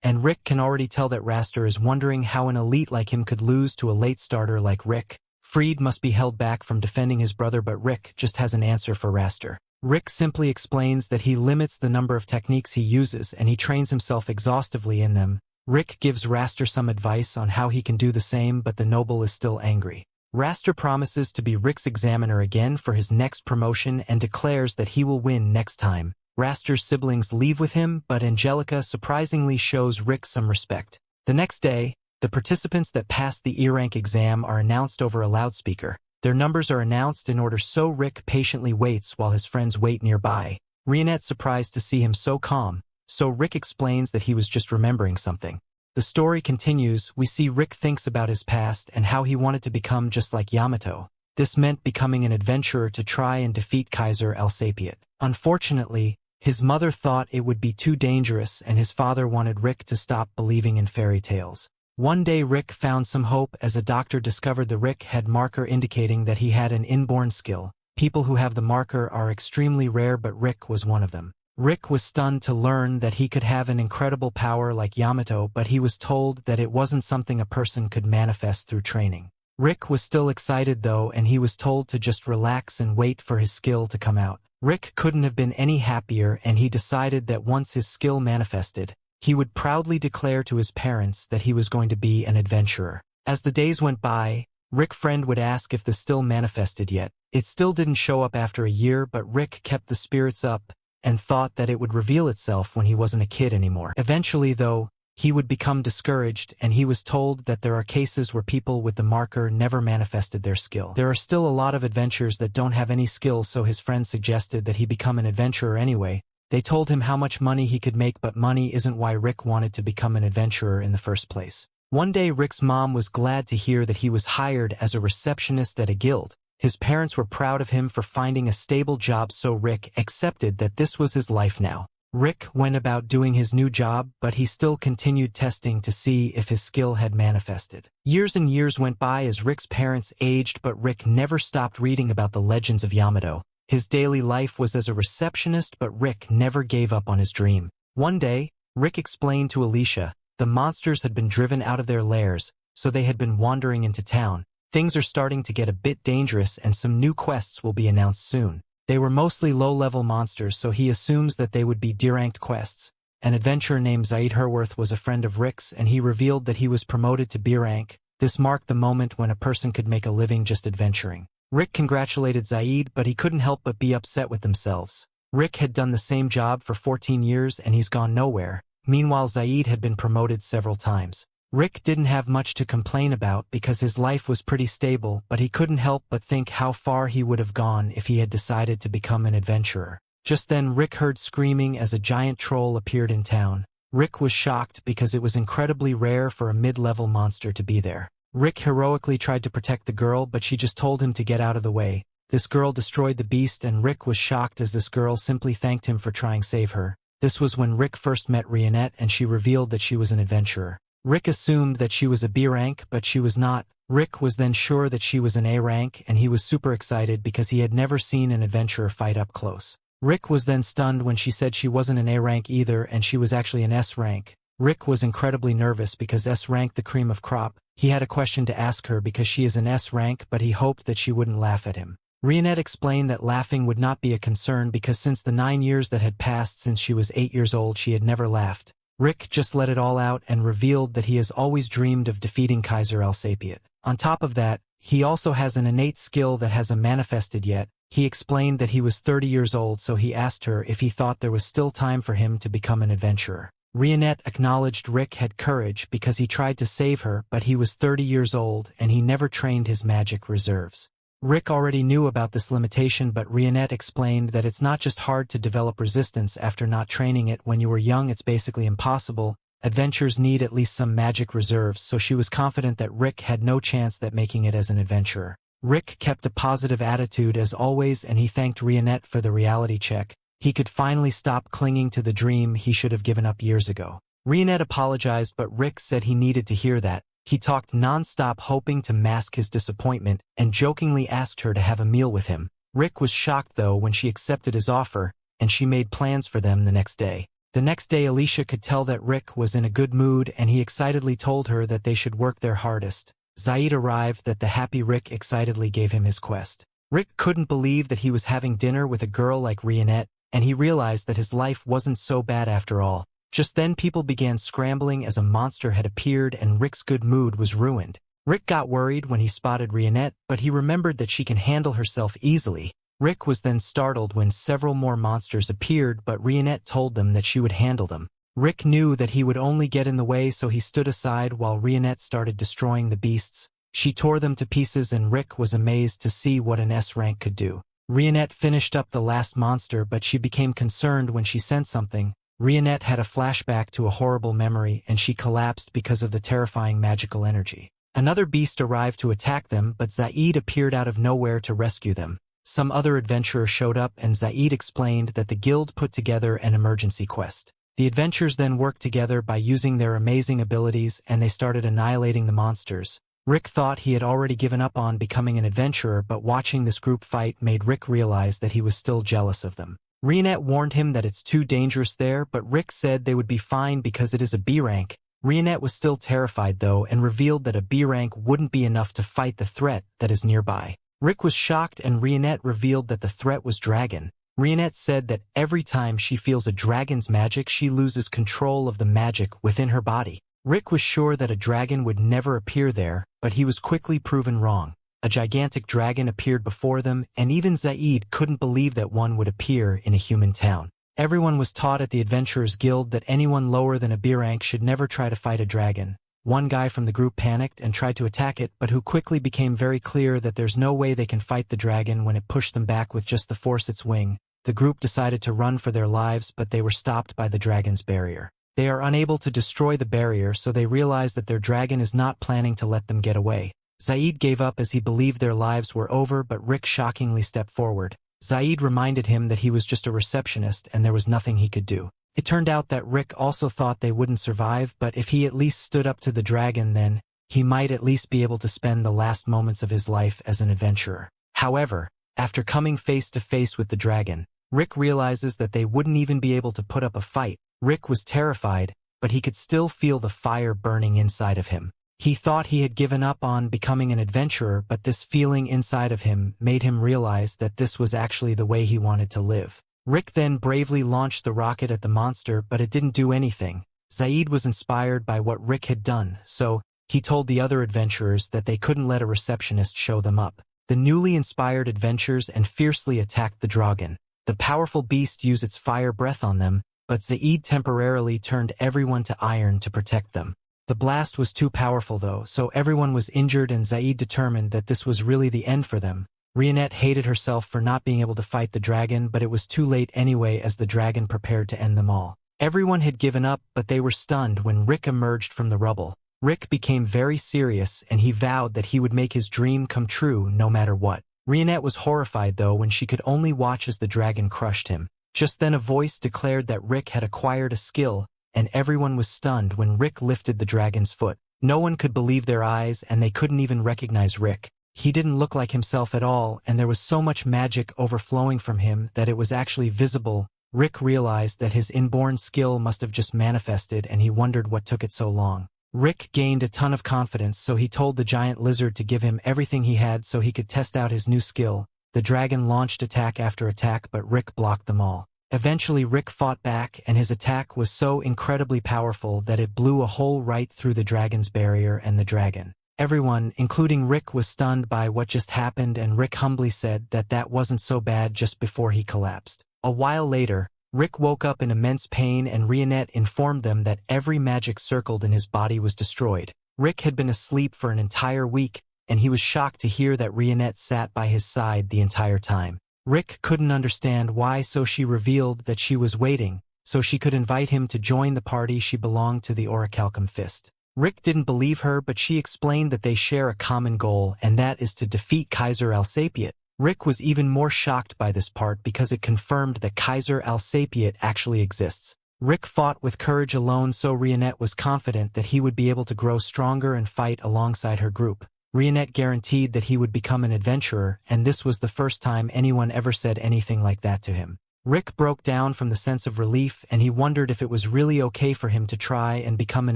And Rick can already tell that Raster is wondering how an elite like him could lose to a late starter like Rick. Freed must be held back from defending his brother, but Rick just has an answer for Raster. Rick simply explains that he limits the number of techniques he uses and he trains himself exhaustively in them. Rick gives Raster some advice on how he can do the same, but the noble is still angry. Raster promises to be Rick's examiner again for his next promotion and declares that he will win next time. Raster's siblings leave with him, but Angelica surprisingly shows Rick some respect. The next day, the participants that passed the E-rank exam are announced over a loudspeaker. Their numbers are announced in order, so Rick patiently waits while his friends wait nearby. Rionette's surprised to see him so calm, so Rick explains that he was just remembering something. The story continues. We see Rick thinks about his past and how he wanted to become just like Yamato. This meant becoming an adventurer to try and defeat Kaiser Alsapiet. Unfortunately, his mother thought it would be too dangerous, and his father wanted Rick to stop believing in fairy tales. One day Rick found some hope as a doctor discovered the Rick had marker indicating that he had an inborn skill. People who have the marker are extremely rare, but Rick was one of them. Rick was stunned to learn that he could have an incredible power like Yamato, but he was told that it wasn't something a person could manifest through training. Rick was still excited though, and he was told to just relax and wait for his skill to come out. Rick couldn't have been any happier, and he decided that once his skill manifested, he would proudly declare to his parents that he was going to be an adventurer. As the days went by, Rick's friend would ask if the still manifested yet. It still didn't show up after a year, but Rick kept the spirits up and thought that it would reveal itself when he wasn't a kid anymore. Eventually, though, he would become discouraged, and he was told that there are cases where people with the marker never manifested their skill. There are still a lot of adventurers that don't have any skill, so his friend suggested that he become an adventurer anyway. They told him how much money he could make, but money isn't why Rick wanted to become an adventurer in the first place. One day Rick's mom was glad to hear that he was hired as a receptionist at a guild. His parents were proud of him for finding a stable job, so Rick accepted that this was his life now. Rick went about doing his new job, but he still continued testing to see if his skill had manifested. Years and years went by as Rick's parents aged, but Rick never stopped reading about the legends of Yamato. His daily life was as a receptionist, but Rick never gave up on his dream. One day, Rick explained to Alicia, the monsters had been driven out of their lairs, so they had been wandering into town. Things are starting to get a bit dangerous, and some new quests will be announced soon. They were mostly low-level monsters, so he assumes that they would be D-ranked quests. An adventurer named Zaid Herworth was a friend of Rick's, and he revealed that he was promoted to B rank. This marked the moment when a person could make a living just adventuring. Rick congratulated Zaid, but he couldn't help but be upset with themselves. Rick had done the same job for 14 years and he's gone nowhere. Meanwhile, Zaid had been promoted several times. Rick didn't have much to complain about because his life was pretty stable, but he couldn't help but think how far he would have gone if he had decided to become an adventurer. Just then Rick heard screaming as a giant troll appeared in town. Rick was shocked because it was incredibly rare for a mid-level monster to be there. Rick heroically tried to protect the girl, but she just told him to get out of the way. This girl destroyed the beast and Rick was shocked as this girl simply thanked him for trying to save her. This was when Rick first met Rionette and she revealed that she was an adventurer. Rick assumed that she was a B rank, but she was not. Rick was then sure that she was an A rank and he was super excited because he had never seen an adventurer fight up close. Rick was then stunned when she said she wasn't an A rank either and she was actually an S rank. Rick was incredibly nervous because S rank the cream of crop. He had a question to ask her because she is an S rank, but he hoped that she wouldn't laugh at him. Rionette explained that laughing would not be a concern because since the 9 years that had passed since she was 8 years old she had never laughed. Rick just let it all out and revealed that he has always dreamed of defeating Kaiser Alsapiet. On top of that, he also has an innate skill that hasn't manifested yet. He explained that he was 30 years old, so he asked her if he thought there was still time for him to become an adventurer. Rionette acknowledged Rick had courage because he tried to save her, but he was 30 years old and he never trained his magic reserves. Rick already knew about this limitation, but Rionette explained that it's not just hard to develop resistance after not training it. When you were young, it's basically impossible. Adventures need at least some magic reserves, so she was confident that Rick had no chance at making it as an adventurer. Rick kept a positive attitude as always and he thanked Rionette for the reality check. He could finally stop clinging to the dream he should have given up years ago. Rionette apologized, but Rick said he needed to hear that. He talked non-stop, hoping to mask his disappointment, and jokingly asked her to have a meal with him. Rick was shocked though when she accepted his offer, and she made plans for them the next day. The next day Alicia could tell that Rick was in a good mood and he excitedly told her that they should work their hardest. Zaid arrived that the happy Rick excitedly gave him his quest. Rick couldn't believe that he was having dinner with a girl like Rionette, and he realized that his life wasn't so bad after all. Just then people began scrambling as a monster had appeared and Rick's good mood was ruined. Rick got worried when he spotted Rionette, but he remembered that she can handle herself easily. Rick was then startled when several more monsters appeared, but Rionette told them that she would handle them. Rick knew that he would only get in the way, so he stood aside while Rionette started destroying the beasts. She tore them to pieces and Rick was amazed to see what an S rank could do. Rionette finished up the last monster, but she became concerned when she sensed something. Rionette had a flashback to a horrible memory and she collapsed because of the terrifying magical energy. Another beast arrived to attack them, but Zaid appeared out of nowhere to rescue them. Some other adventurer showed up and Zaid explained that the guild put together an emergency quest. The adventurers then worked together by using their amazing abilities and they started annihilating the monsters. Rick thought he had already given up on becoming an adventurer, but watching this group fight made Rick realize that he was still jealous of them. Rionette warned him that it's too dangerous there, but Rick said they would be fine because it is a B rank. Rionette was still terrified though and revealed that a B rank wouldn't be enough to fight the threat that is nearby. Rick was shocked and Rionette revealed that the threat was dragon. Rionette said that every time she feels a dragon's magic, she loses control of the magic within her body. Rick was sure that a dragon would never appear there, but he was quickly proven wrong. A gigantic dragon appeared before them, and even Zaid couldn't believe that one would appear in a human town. Everyone was taught at the Adventurers Guild that anyone lower than a B rank should never try to fight a dragon. One guy from the group panicked and tried to attack it, but who quickly became very clear that there's no way they can fight the dragon when it pushed them back with just the force its wing. The group decided to run for their lives, but they were stopped by the dragon's barrier. They are unable to destroy the barrier, so they realize that their dragon is not planning to let them get away. Zaid gave up as he believed their lives were over, but Rick shockingly stepped forward. Zaid reminded him that he was just a receptionist and there was nothing he could do. It turned out that Rick also thought they wouldn't survive, but if he at least stood up to the dragon, then he might at least be able to spend the last moments of his life as an adventurer. However, after coming face to face with the dragon, Rick realizes that they wouldn't even be able to put up a fight. Rick was terrified, but he could still feel the fire burning inside of him. He thought he had given up on becoming an adventurer, but this feeling inside of him made him realize that this was actually the way he wanted to live. Rick then bravely launched the rocket at the monster, but it didn't do anything. Zaid was inspired by what Rick had done, so he told the other adventurers that they couldn't let a receptionist show them up. The newly inspired adventurers and fiercely attacked the dragon. The powerful beast used its fire breath on them, but Zaid temporarily turned everyone to iron to protect them. The blast was too powerful though, so everyone was injured and Zaid determined that this was really the end for them. Rionette hated herself for not being able to fight the dragon, but it was too late anyway as the dragon prepared to end them all. Everyone had given up, but they were stunned when Rick emerged from the rubble. Rick became very serious and he vowed that he would make his dream come true no matter what. Rionette was horrified though when she could only watch as the dragon crushed him. Just then a voice declared that Rick had acquired a skill, and everyone was stunned when Rick lifted the dragon's foot. No one could believe their eyes and they couldn't even recognize Rick. He didn't look like himself at all, and there was so much magic overflowing from him that it was actually visible. Rick realized that his inborn skill must have just manifested and he wondered what took it so long. Rick gained a ton of confidence, so he told the giant lizard to give him everything he had so he could test out his new skill. The dragon launched attack after attack, but Rick blocked them all. Eventually Rick fought back, and his attack was so incredibly powerful that it blew a hole right through the dragon's barrier and the dragon. Everyone, including Rick, was stunned by what just happened, and Rick humbly said that that wasn't so bad just before he collapsed. A while later, Rick woke up in immense pain and Rionette informed them that every magic circled in his body was destroyed. Rick had been asleep for an entire week, and he was shocked to hear that Rionette sat by his side the entire time. Rick couldn't understand why, so she revealed that she was waiting, so she could invite him to join the party. She belonged to the Orihalcon Fist. Rick didn't believe her, but she explained that they share a common goal, and that is to defeat Kaiser Alsapiet. Rick was even more shocked by this part because it confirmed that Kaiser Alsapiet actually exists. Rick fought with courage alone, so Rionette was confident that he would be able to grow stronger and fight alongside her group. Rionette guaranteed that he would become an adventurer, and this was the first time anyone ever said anything like that to him. Rick broke down from the sense of relief, and he wondered if it was really okay for him to try and become an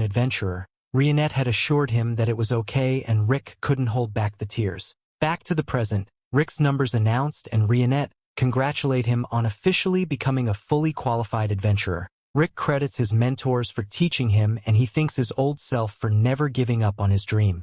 adventurer. Rionette had assured him that it was okay, and Rick couldn't hold back the tears. Back to the present, Rick's numbers announced, and Rionette congratulate him on officially becoming a fully qualified adventurer. Rick credits his mentors for teaching him, and he thanks his old self for never giving up on his dream.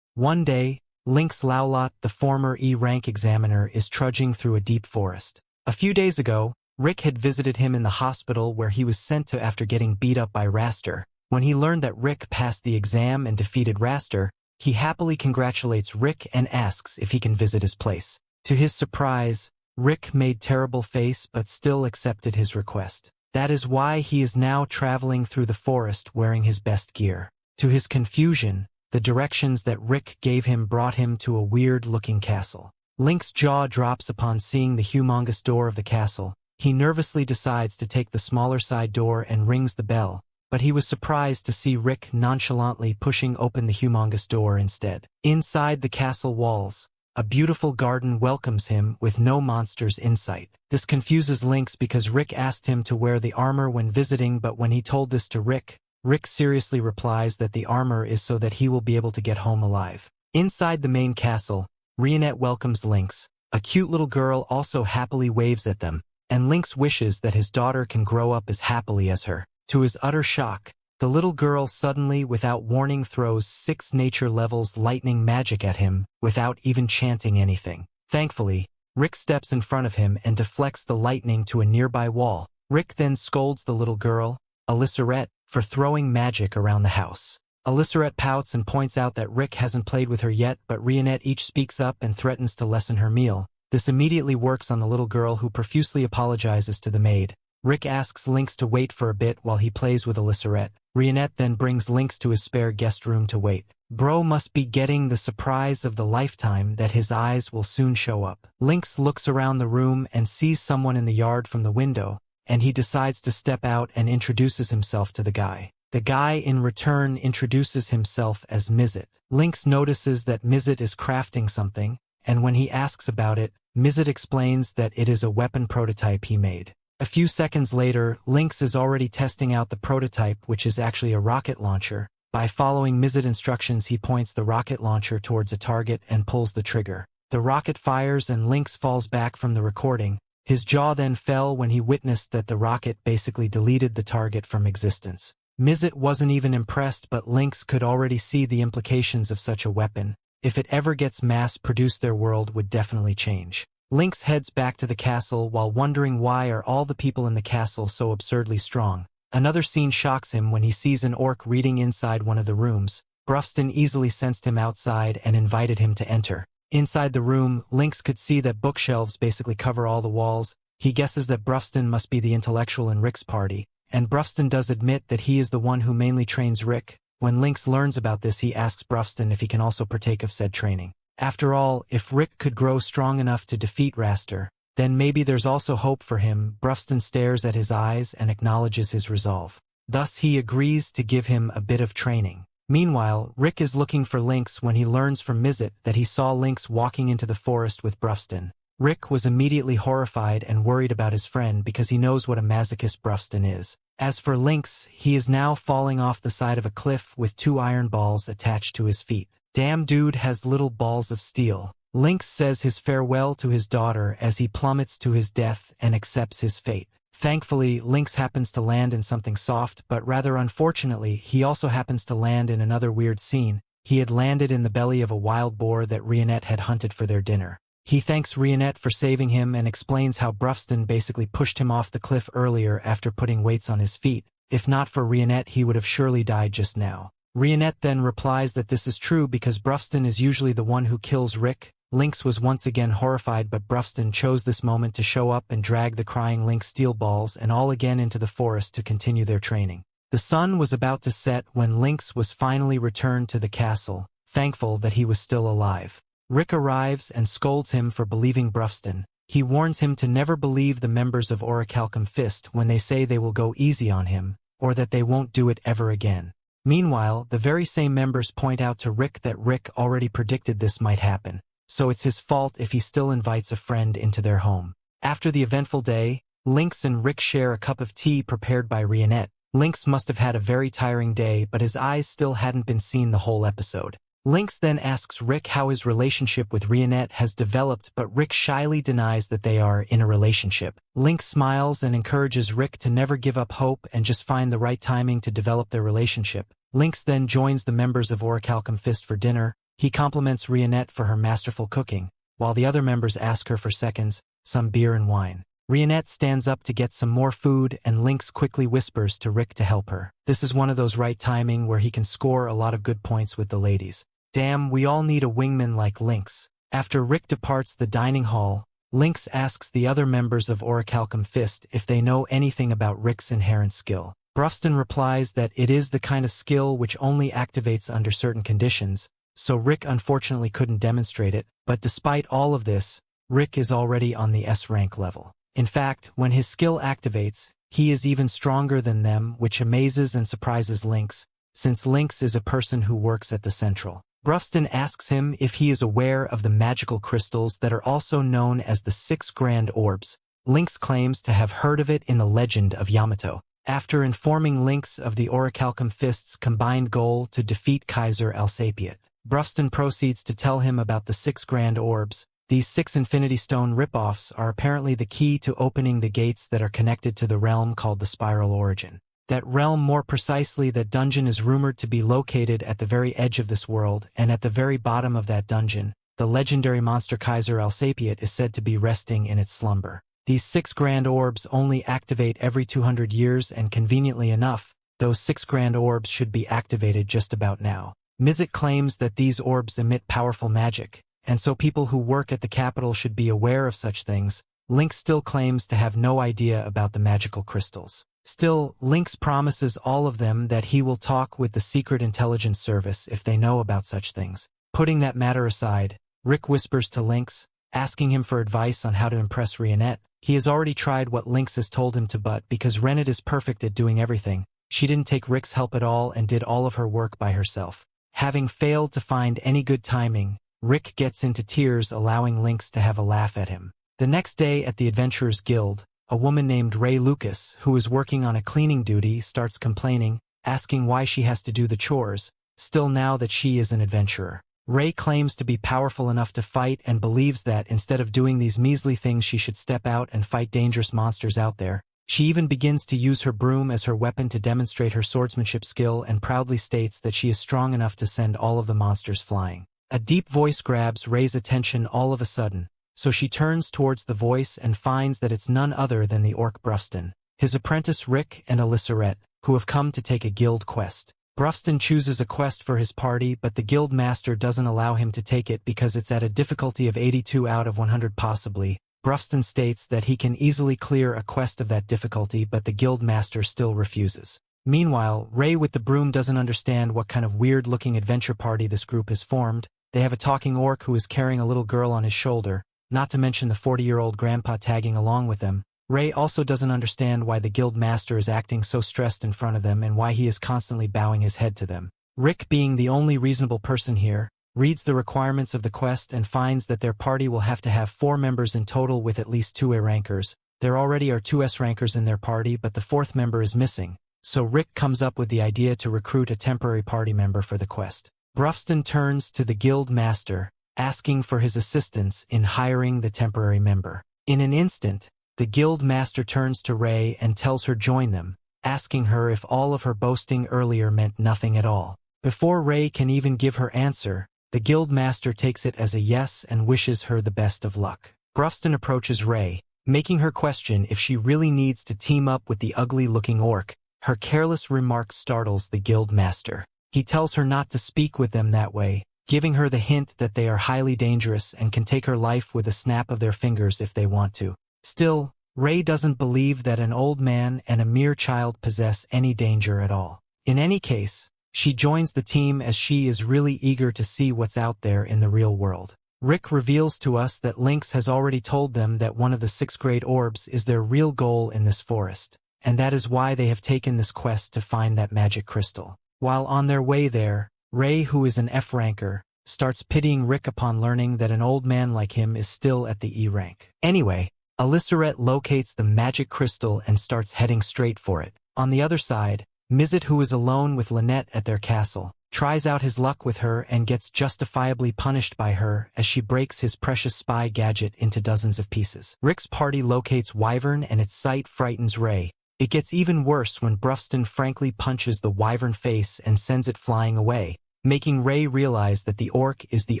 One day, Lynx Laulot, the former E-rank examiner, is trudging through a deep forest. A few days ago, Rick had visited him in the hospital where he was sent to after getting beat up by Raster. When he learned that Rick passed the exam and defeated Raster, he happily congratulates Rick and asks if he can visit his place. To his surprise, Rick made terrible face but still accepted his request. That is why he is now traveling through the forest wearing his best gear. To his confusion, the directions that Rick gave him brought him to a weird-looking castle. Link's jaw drops upon seeing the humongous door of the castle. He nervously decides to take the smaller side door and rings the bell, but he was surprised to see Rick nonchalantly pushing open the humongous door instead. Inside the castle walls, a beautiful garden welcomes him with no monsters in sight. This confuses Lynx because Rick asked him to wear the armor when visiting, but when he told this to Rick seriously replies that the armor is so that he will be able to get home alive. Inside the main castle, Rionette welcomes Lynx. A cute little girl also happily waves at them, and Lynx wishes that his daughter can grow up as happily as her. To his utter shock, the little girl suddenly, without warning, throws 6 nature levels lightning magic at him without even chanting anything. Thankfully, Rick steps in front of him and deflects the lightning to a nearby wall. Rick then scolds the little girl, Alysseret, for throwing magic around the house. Alysseret pouts and points out that Rick hasn't played with her yet, but Rionette each speaks up and threatens to lessen her meal. This immediately works on the little girl, who profusely apologizes to the maid. Rick asks Lynx to wait for a bit while he plays with Alysseret. Rionette then brings Lynx to his spare guest room to wait. Bro must be getting the surprise of the lifetime that his eyes will soon show up. Lynx looks around the room and sees someone in the yard from the window, and he decides to step out and introduces himself to the guy. The guy in return introduces himself as Mizet. Lynx notices that Mizet is crafting something, and when he asks about it, Mizet explains that it is a weapon prototype he made. A few seconds later, Lynx is already testing out the prototype, which is actually a rocket launcher. By following Mizet instructions, he points the rocket launcher towards a target and pulls the trigger. The rocket fires and Lynx falls back from the recording. His jaw then fell when he witnessed that the rocket basically deleted the target from existence. Mizet wasn't even impressed, but Lynx could already see the implications of such a weapon. if it ever gets mass-produced their world would definitely change. Lynx heads back to the castle while wondering why are all the people in the castle so absurdly strong. Another scene shocks him when he sees an orc reading inside one of the rooms. Brufston easily sensed him outside and invited him to enter. Inside the room, Lynx could see that bookshelves basically cover all the walls. He guesses that Brufston must be the intellectual in Rick's party, and Brufston does admit that he is the one who mainly trains Rick. When Lynx learns about this, he asks Brufston if he can also partake of said training. After all, if Rick could grow strong enough to defeat Raster, then maybe there's also hope for him. Brufston stares at his eyes and acknowledges his resolve. Thus he agrees to give him a bit of training. Meanwhile, Rick is looking for Lynx when he learns from Mizet that he saw Lynx walking into the forest with Brufston. Rick was immediately horrified and worried about his friend because he knows what a masochist Brufston is. As for Lynx, he is now falling off the side of a cliff with 2 iron balls attached to his feet. Damn dude has little balls of steel. Lynx says his farewell to his daughter as he plummets to his death and accepts his fate. Thankfully, Lynx happens to land in something soft, but rather unfortunately, he also happens to land in another weird scene. He had landed in the belly of a wild boar that Rionette had hunted for their dinner. He thanks Rionette for saving him and explains how Brufston basically pushed him off the cliff earlier after putting weights on his feet. If not for Rionette, he would have surely died just now. Rionette then replies that this is true because Brufston is usually the one who kills Rick. Lynx was once again horrified, but Brufston chose this moment to show up and drag the crying Lynx steel balls and all again into the forest to continue their training. The sun was about to set when Lynx was finally returned to the castle, thankful that he was still alive. Rick arrives and scolds him for believing Brufston. He warns him to never believe the members of Orihalcon Fist when they say they will go easy on him, or that they won't do it ever again. Meanwhile, the very same members point out to Rick that Rick already predicted this might happen, so it's his fault if he still invites a friend into their home. After the eventful day, Lynx and Rick share a cup of tea prepared by Rionette. Lynx must have had a very tiring day, but his eyes still hadn't been seen the whole episode. Lynx then asks Rick how his relationship with Rionette has developed, but Rick shyly denies that they are in a relationship. Lynx smiles and encourages Rick to never give up hope and just find the right timing to develop their relationship. Lynx then joins the members of Orihalcon Fist for dinner. He compliments Rionette for her masterful cooking, while the other members ask her for seconds, some beer and wine. Rionette stands up to get some more food, and Lynx quickly whispers to Rick to help her. This is one of those right timing where he can score a lot of good points with the ladies. Damn, we all need a wingman like Lynx. After Rick departs the dining hall, Lynx asks the other members of Orihalcon Fist if they know anything about Rick's inherent skill. Brufston replies that it is the kind of skill which only activates under certain conditions, so Rick unfortunately couldn't demonstrate it, but despite all of this, Rick is already on the S-rank level. In fact, when his skill activates, he is even stronger than them, which amazes and surprises Lynx, since Lynx is a person who works at the Central. Brufston asks him if he is aware of the magical crystals that are also known as the 6 Grand Orbs. Lynx claims to have heard of it in the legend of Yamato. After informing Lynx of the Orihalcon Fist's combined goal to defeat Kaiser Alsapiet, Brufston proceeds to tell him about the 6 Grand Orbs. These 6 Infinity Stone ripoffs are apparently the key to opening the gates that are connected to the realm called the Spiral Origin. That realm, more precisely that dungeon, is rumored to be located at the very edge of this world, and at the very bottom of that dungeon, the legendary monster Kaiser Alsapiet is said to be resting in its slumber. These 6 Grand Orbs only activate every 200 years, and conveniently enough, those 6 Grand Orbs should be activated just about now. Mizet claims that these orbs emit powerful magic, and so people who work at the capital should be aware of such things. Lynx still claims to have no idea about the magical crystals. Still, Lynx promises all of them that he will talk with the Secret Intelligence Service if they know about such things. Putting that matter aside, Rick whispers to Lynx, asking him for advice on how to impress Rionette. He has already tried what Lynx has told him to, but because Rionette is perfect at doing everything, she didn't take Rick's help at all and did all of her work by herself. Having failed to find any good timing, Rick gets into tears, allowing Lynx to have a laugh at him. The next day at the Adventurers Guild, a woman named Ray Lucas, who is working on a cleaning duty, starts complaining, asking why she has to do the chores, still now that she is an adventurer. Ray claims to be powerful enough to fight and believes that instead of doing these measly things she should step out and fight dangerous monsters out there. She even begins to use her broom as her weapon to demonstrate her swordsmanship skill and proudly states that she is strong enough to send all of the monsters flying. A deep voice grabs Ray's attention all of a sudden, so she turns towards the voice and finds that it's none other than the orc Brufston, his apprentice Rick and Alysseret, who have come to take a guild quest. Brufston chooses a quest for his party, but the guild master doesn't allow him to take it because it's at a difficulty of 82 out of 100 possibly. Brufston states that he can easily clear a quest of that difficulty, but the guild master still refuses. Meanwhile, Ray with the broom doesn't understand what kind of weird-looking adventure party this group has formed. They have a talking orc who is carrying a little girl on his shoulder, not to mention the 40-year-old grandpa tagging along with them. Ray also doesn't understand why the guild master is acting so stressed in front of them and why he is constantly bowing his head to them. Rick, being the only reasonable person here, reads the requirements of the quest and finds that their party will have to have 4 members in total with at least 2 A rankers. There already are 2 S rankers in their party, but the 4th member is missing, so Rick comes up with the idea to recruit a temporary party member for the quest. Brufston turns to the guild master, asking for his assistance in hiring the temporary member. In an instant, the guild master turns to Ray and tells her join them, asking her if all of her boasting earlier meant nothing at all. Before Ray can even give her answer, the guild master takes it as a yes and wishes her the best of luck. Brufston approaches Ray, making her question if she really needs to team up with the ugly-looking orc. Her careless remark startles the guild master. He tells her not to speak with them that way, giving her the hint that they are highly dangerous and can take her life with a snap of their fingers if they want to. Still, Ray doesn't believe that an old man and a mere child possess any danger at all. In any case, she joins the team as she is really eager to see what's out there in the real world. Rick reveals to us that Lynx has already told them that one of the 6th grade orbs is their real goal in this forest, and that is why they have taken this quest to find that magic crystal. While on their way there, Ray, who is an F ranker, starts pitying Rick upon learning that an old man like him is still at the E rank. Anyway, Alysseret locates the magic crystal and starts heading straight for it. On the other side, Mizet, who is alone with Lynette at their castle, tries out his luck with her and gets justifiably punished by her as she breaks his precious spy gadget into dozens of pieces. Rick's party locates Wyvern and its sight frightens Ray. It gets even worse when Brufston frankly punches the wyvern face and sends it flying away, making Ray realize that the orc is the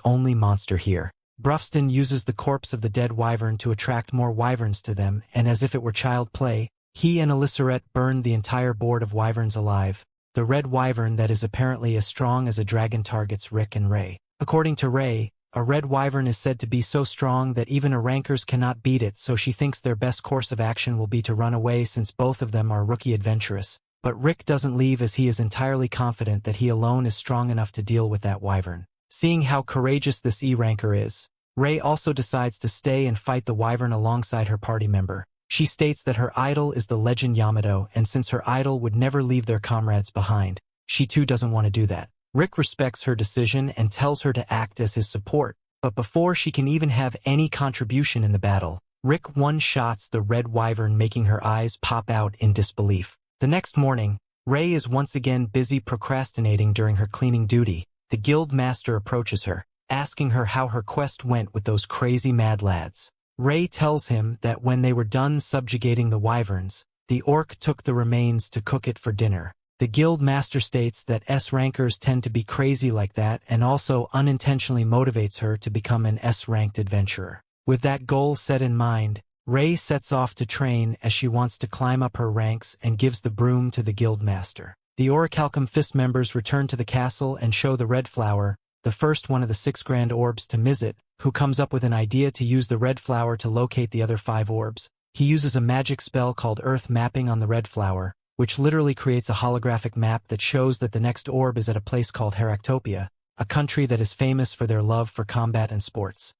only monster here. Brufston uses the corpse of the dead wyvern to attract more wyverns to them, and as if it were child play, he and Alysseret burned the entire board of wyverns alive. The red wyvern that is apparently as strong as a dragon targets Rick and Ray. According to Ray, a red wyvern is said to be so strong that even a rankers cannot beat it, so she thinks their best course of action will be to run away since both of them are rookie adventurous. But Rick doesn't leave as he is entirely confident that he alone is strong enough to deal with that wyvern. Seeing how courageous this E-ranker is, Ray also decides to stay and fight the wyvern alongside her party member. She states that her idol is the legend Yamato, and since her idol would never leave their comrades behind, she too doesn't want to do that. Rick respects her decision and tells her to act as his support, but before she can even have any contribution in the battle, Rick one-shots the red wyvern, making her eyes pop out in disbelief. The next morning, Ray is once again busy procrastinating during her cleaning duty. The guild master approaches her, asking her how her quest went with those crazy mad lads. Ray tells him that when they were done subjugating the wyverns, the orc took the remains to cook it for dinner. The guild master states that S-rankers tend to be crazy like that and also unintentionally motivates her to become an S-ranked adventurer. With that goal set in mind, Ray sets off to train as she wants to climb up her ranks and gives the broom to the guild master. The Orihalcon Fist members return to the castle and show the red flower, the first one of the 6 grand orbs, to Mizet, who comes up with an idea to use the red flower to locate the other 5 orbs. He uses a magic spell called Earth Mapping on the red flower, which literally creates a holographic map that shows that the next orb is at a place called Heractopia, a country that is famous for their love for combat and sports.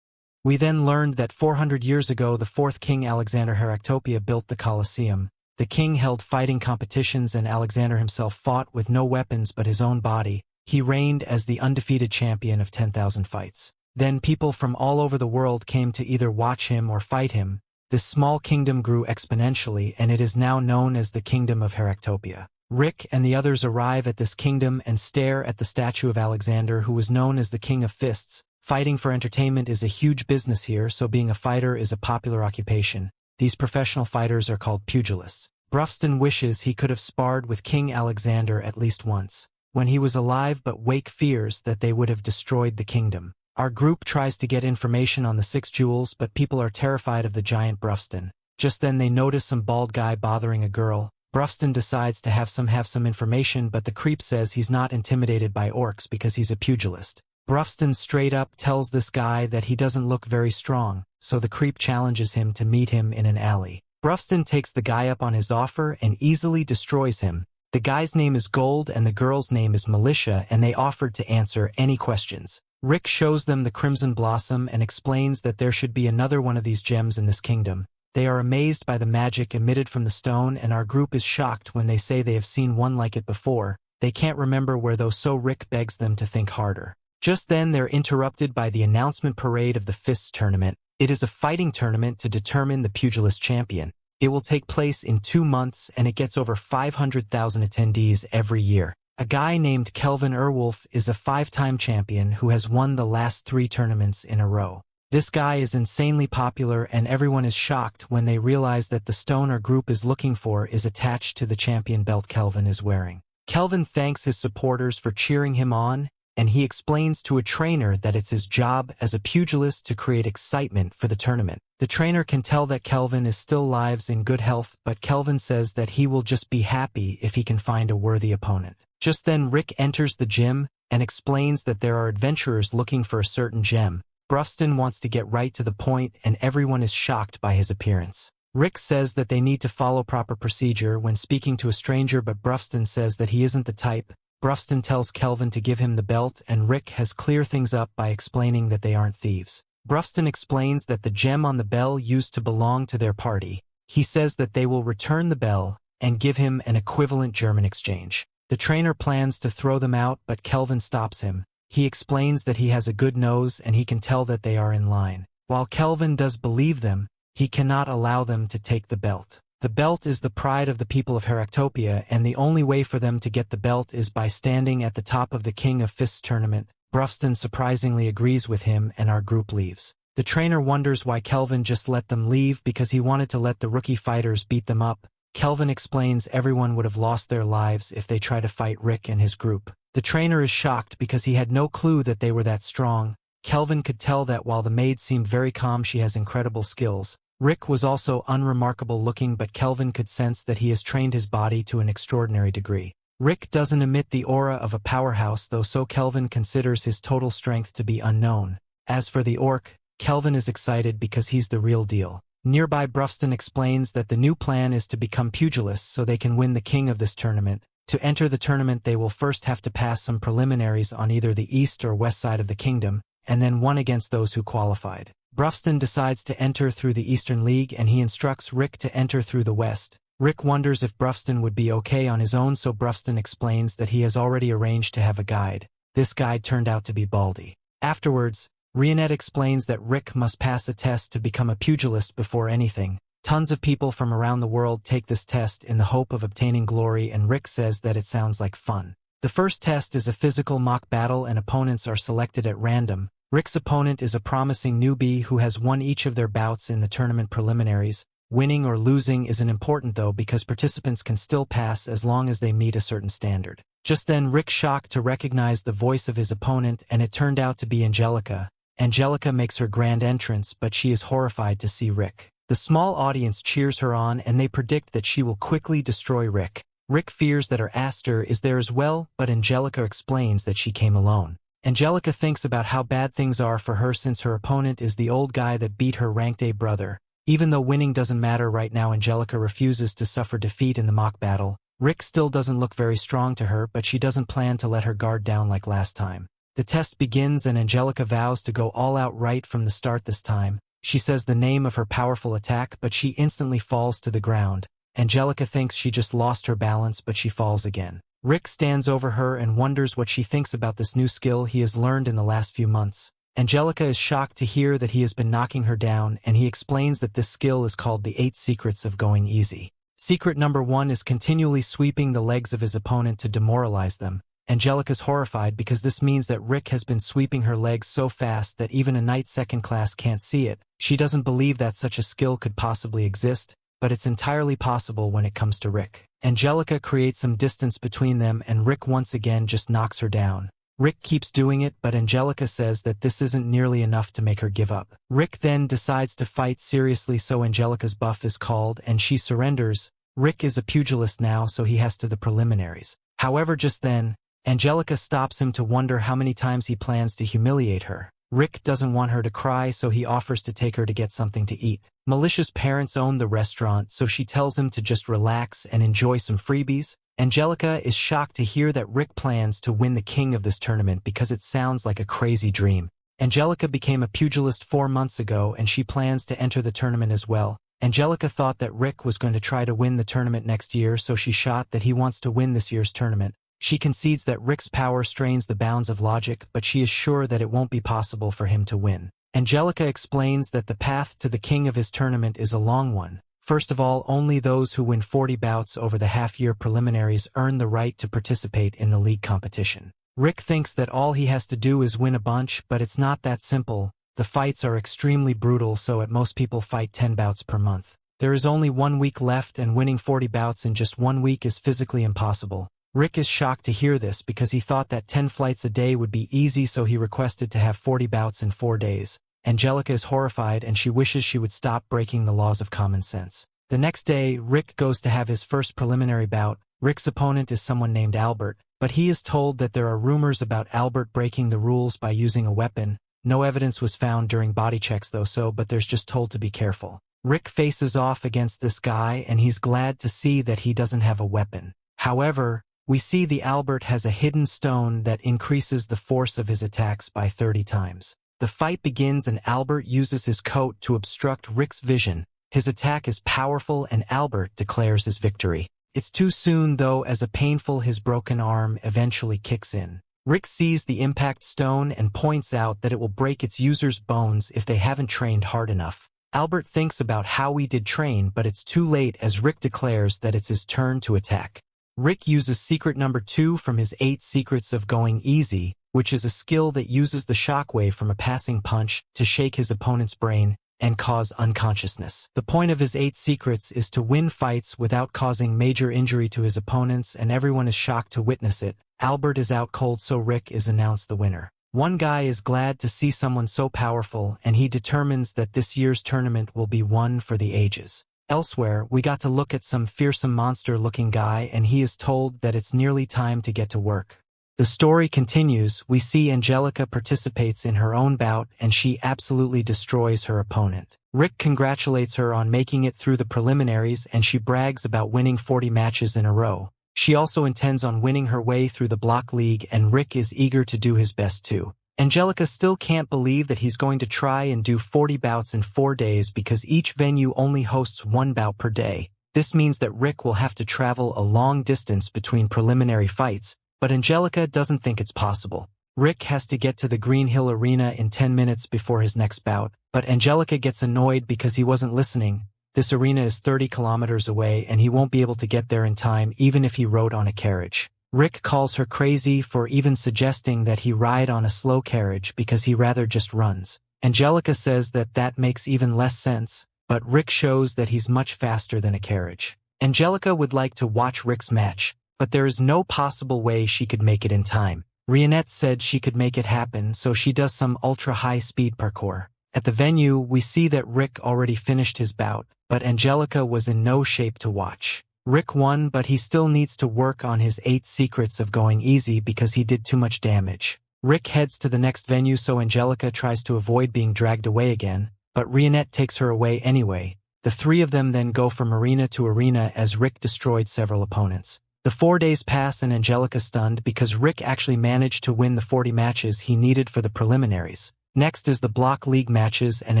We then learned that 400 years ago the 4th king Alexander Heractopia built the Colosseum. The king held fighting competitions and Alexander himself fought with no weapons but his own body. He reigned as the undefeated champion of 10,000 fights. Then people from all over the world came to either watch him or fight him. This small kingdom grew exponentially and it is now known as the Kingdom of Heractopia. Rick and the others arrive at this kingdom and stare at the statue of Alexander, who was known as the King of Fists. Fighting for entertainment is a huge business here, so being a fighter is a popular occupation. These professional fighters are called pugilists. Brufston wishes he could have sparred with King Alexander at least once. when he was alive, but Wake fears that they would have destroyed the kingdom. Our group tries to get information on the 6 jewels, but people are terrified of the giant Brufston. Just then they notice some bald guy bothering a girl. Brufston decides to have some information, but the creep says he's not intimidated by orcs because he's a pugilist. Brufston straight up tells this guy that he doesn't look very strong, so the creep challenges him to meet him in an alley. Brufston takes the guy up on his offer and easily destroys him. The guy's name is Gold and the girl's name is Militia, and they offered to answer any questions. Rick shows them the Crimson Blossom and explains that there should be another one of these gems in this kingdom. They are amazed by the magic emitted from the stone, and our group is shocked when they say they have seen one like it before. They can't remember where though, so Rick begs them to think harder. Just then they're interrupted by the announcement parade of the Fists tournament. It is a fighting tournament to determine the pugilist champion. It will take place in 2 months, and it gets over 500,000 attendees every year. A guy named Kelvin Erwolf is a 5-time champion who has won the last 3 tournaments in a row. This guy is insanely popular, and everyone is shocked when they realize that the stone our group is looking for is attached to the champion belt Kelvin is wearing. Kelvin thanks his supporters for cheering him on, and he explains to a trainer that it's his job as a pugilist to create excitement for the tournament. The trainer can tell that Kelvin is still lives in good health, but Kelvin says that he will just be happy if he can find a worthy opponent. Just then Rick enters the gym and explains that there are adventurers looking for a certain gem. Brufston wants to get right to the point, and everyone is shocked by his appearance. Rick says that they need to follow proper procedure when speaking to a stranger, but Brufston says that he isn't the type. Brufston tells Kelvin to give him the belt, and Rick has clear things up by explaining that they aren't thieves. Brufston explains that the gem on the bell used to belong to their party. He says that they will return the bell and give him an equivalent German exchange. The trainer plans to throw them out, but Kelvin stops him. He explains that he has a good nose and he can tell that they are in line. While Kelvin does believe them, he cannot allow them to take the belt. The belt is the pride of the people of Heractopia, and the only way for them to get the belt is by standing at the top of the King of Fists tournament. Brufston surprisingly agrees with him, and our group leaves. The trainer wonders why Kelvin just let them leave, because he wanted to let the rookie fighters beat them up. Kelvin explains everyone would have lost their lives if they try to fight Rick and his group. The trainer is shocked because he had no clue that they were that strong. Kelvin could tell that while the maid seemed very calm, she has incredible skills. Rick was also unremarkable looking, but Kelvin could sense that he has trained his body to an extraordinary degree. Rick doesn't emit the aura of a powerhouse though, so Kelvin considers his total strength to be unknown. As for the orc, Kelvin is excited because he's the real deal. Nearby, Brufston explains that the new plan is to become pugilists so they can win the king of this tournament. To enter the tournament, they will first have to pass some preliminaries on either the east or west side of the kingdom, and then one against those who qualified. Brufston decides to enter through the Eastern League, and he instructs Rick to enter through the west. Rick wonders if Brufston would be okay on his own, so Brufston explains that he has already arranged to have a guide. This guide turned out to be Baldy. Afterwards, Rionette explains that Rick must pass a test to become a pugilist before anything. Tons of people from around the world take this test in the hope of obtaining glory, and Rick says that it sounds like fun. The first test is a physical mock battle, and opponents are selected at random. Rick's opponent is a promising newbie who has won each of their bouts in the tournament preliminaries. Winning or losing isn't important though, because participants can still pass as long as they meet a certain standard. Just then Rick shocked to recognize the voice of his opponent, and it turned out to be Angelica. Angelica makes her grand entrance, but she is horrified to see Rick. The small audience cheers her on, and they predict that she will quickly destroy Rick. Rick fears that her Aster is there as well, but Angelica explains that she came alone. Angelica thinks about how bad things are for her since her opponent is the old guy that beat her ranked A brother. Even though winning doesn't matter right now, Angelica refuses to suffer defeat in the mock battle. Rick still doesn't look very strong to her, but she doesn't plan to let her guard down like last time. The test begins, and Angelica vows to go all out right from the start this time. She says the name of her powerful attack, but she instantly falls to the ground. Angelica thinks she just lost her balance, but she falls again. Rick stands over her and wonders what she thinks about this new skill he has learned in the last few months. Angelica is shocked to hear that he has been knocking her down, and he explains that this skill is called the 8 secrets of going easy. Secret number 1 is continually sweeping the legs of his opponent to demoralize them. Angelica's horrified because this means that Rick has been sweeping her legs so fast that even a knight second class can't see it. She doesn't believe that such a skill could possibly exist, but it's entirely possible when it comes to Rick. Angelica creates some distance between them and Rick once again just knocks her down. Rick keeps doing it, but Angelica says that this isn't nearly enough to make her give up. Rick then decides to fight seriously, so Angelica's buff is called and she surrenders. Rick is a pugilist now, so he has to the preliminaries. However, just then, Angelica stops him to wonder how many times he plans to humiliate her. Rick doesn't want her to cry, so he offers to take her to get something to eat. Malicia's parents own the restaurant, so she tells him to just relax and enjoy some freebies. Angelica is shocked to hear that Rick plans to win the king of this tournament because it sounds like a crazy dream. Angelica became a pugilist 4 months ago and she plans to enter the tournament as well. Angelica thought that Rick was going to try to win the tournament next year, so she shot that he wants to win this year's tournament. She concedes that Rick's power strains the bounds of logic, but she is sure that it won't be possible for him to win. Angelica explains that the path to the king of his tournament is a long one. First of all, only those who win 40 bouts over the half-year preliminaries earn the right to participate in the league competition. Rick thinks that all he has to do is win a bunch, but it's not that simple. The fights are extremely brutal, so at most people fight 10 bouts per month. There is only 1 week left, and winning 40 bouts in just 1 week is physically impossible. Rick is shocked to hear this because he thought that 10 flights a day would be easy, so he requested to have 40 bouts in 4 days. Angelica is horrified and she wishes she would stop breaking the laws of common sense. The next day, Rick goes to have his first preliminary bout. Rick's opponent is someone named Albert, but he is told that there are rumors about Albert breaking the rules by using a weapon. No evidence was found during body checks though, but there's just told to be careful. Rick faces off against this guy and he's glad to see that he doesn't have a weapon. However, we see the Albert has a hidden stone that increases the force of his attacks by 30 times. The fight begins and Albert uses his coat to obstruct Rick's vision. His attack is powerful and Albert declares his victory. It's too soon though, as his broken arm eventually kicks in. Rick sees the impact stone and points out that it will break its user's bones if they haven't trained hard enough. Albert thinks about how he did train, but it's too late as Rick declares that it's his turn to attack. Rick uses secret number 2 from his 8 secrets of going easy, which is a skill that uses the shockwave from a passing punch to shake his opponent's brain and cause unconsciousness. The point of his 8 secrets is to win fights without causing major injury to his opponents, and everyone is shocked to witness it. Albert is out cold, so Rick is announced the winner. One guy is glad to see someone so powerful, and he determines that this year's tournament will be one for the ages. Elsewhere, we got to look at some fearsome monster-looking guy, and he is told that it's nearly time to get to work. The story continues. We see Angelica participates in her own bout, and she absolutely destroys her opponent. Rick congratulates her on making it through the preliminaries, and she brags about winning 40 matches in a row. She also intends on winning her way through the block league, and Rick is eager to do his best too. Angelica still can't believe that he's going to try and do 40 bouts in 4 days because each venue only hosts 1 bout per day. This means that Rick will have to travel a long distance between preliminary fights, but Angelica doesn't think it's possible. Rick has to get to the Green Hill Arena in 10 minutes before his next bout, but Angelica gets annoyed because he wasn't listening. This arena is 30 kilometers away and he won't be able to get there in time even if he rode on a carriage. Rick calls her crazy for even suggesting that he ride on a slow carriage because he rather just runs. Angelica says that that makes even less sense, but Rick shows that he's much faster than a carriage. Angelica would like to watch Rick's match, but there is no possible way she could make it in time. Rionette said she could make it happen, so she does some ultra-high-speed parkour. At the venue, we see that Rick already finished his bout, but Angelica was in no shape to watch. Rick won, but he still needs to work on his 8 secrets of going easy because he did too much damage. Rick heads to the next venue, so Angelica tries to avoid being dragged away again, but Rionette takes her away anyway. The 3 of them then go from arena to arena as Rick destroyed several opponents. The 4 days pass and Angelica stunned because Rick actually managed to win the 40 matches he needed for the preliminaries. Next is the block league matches, and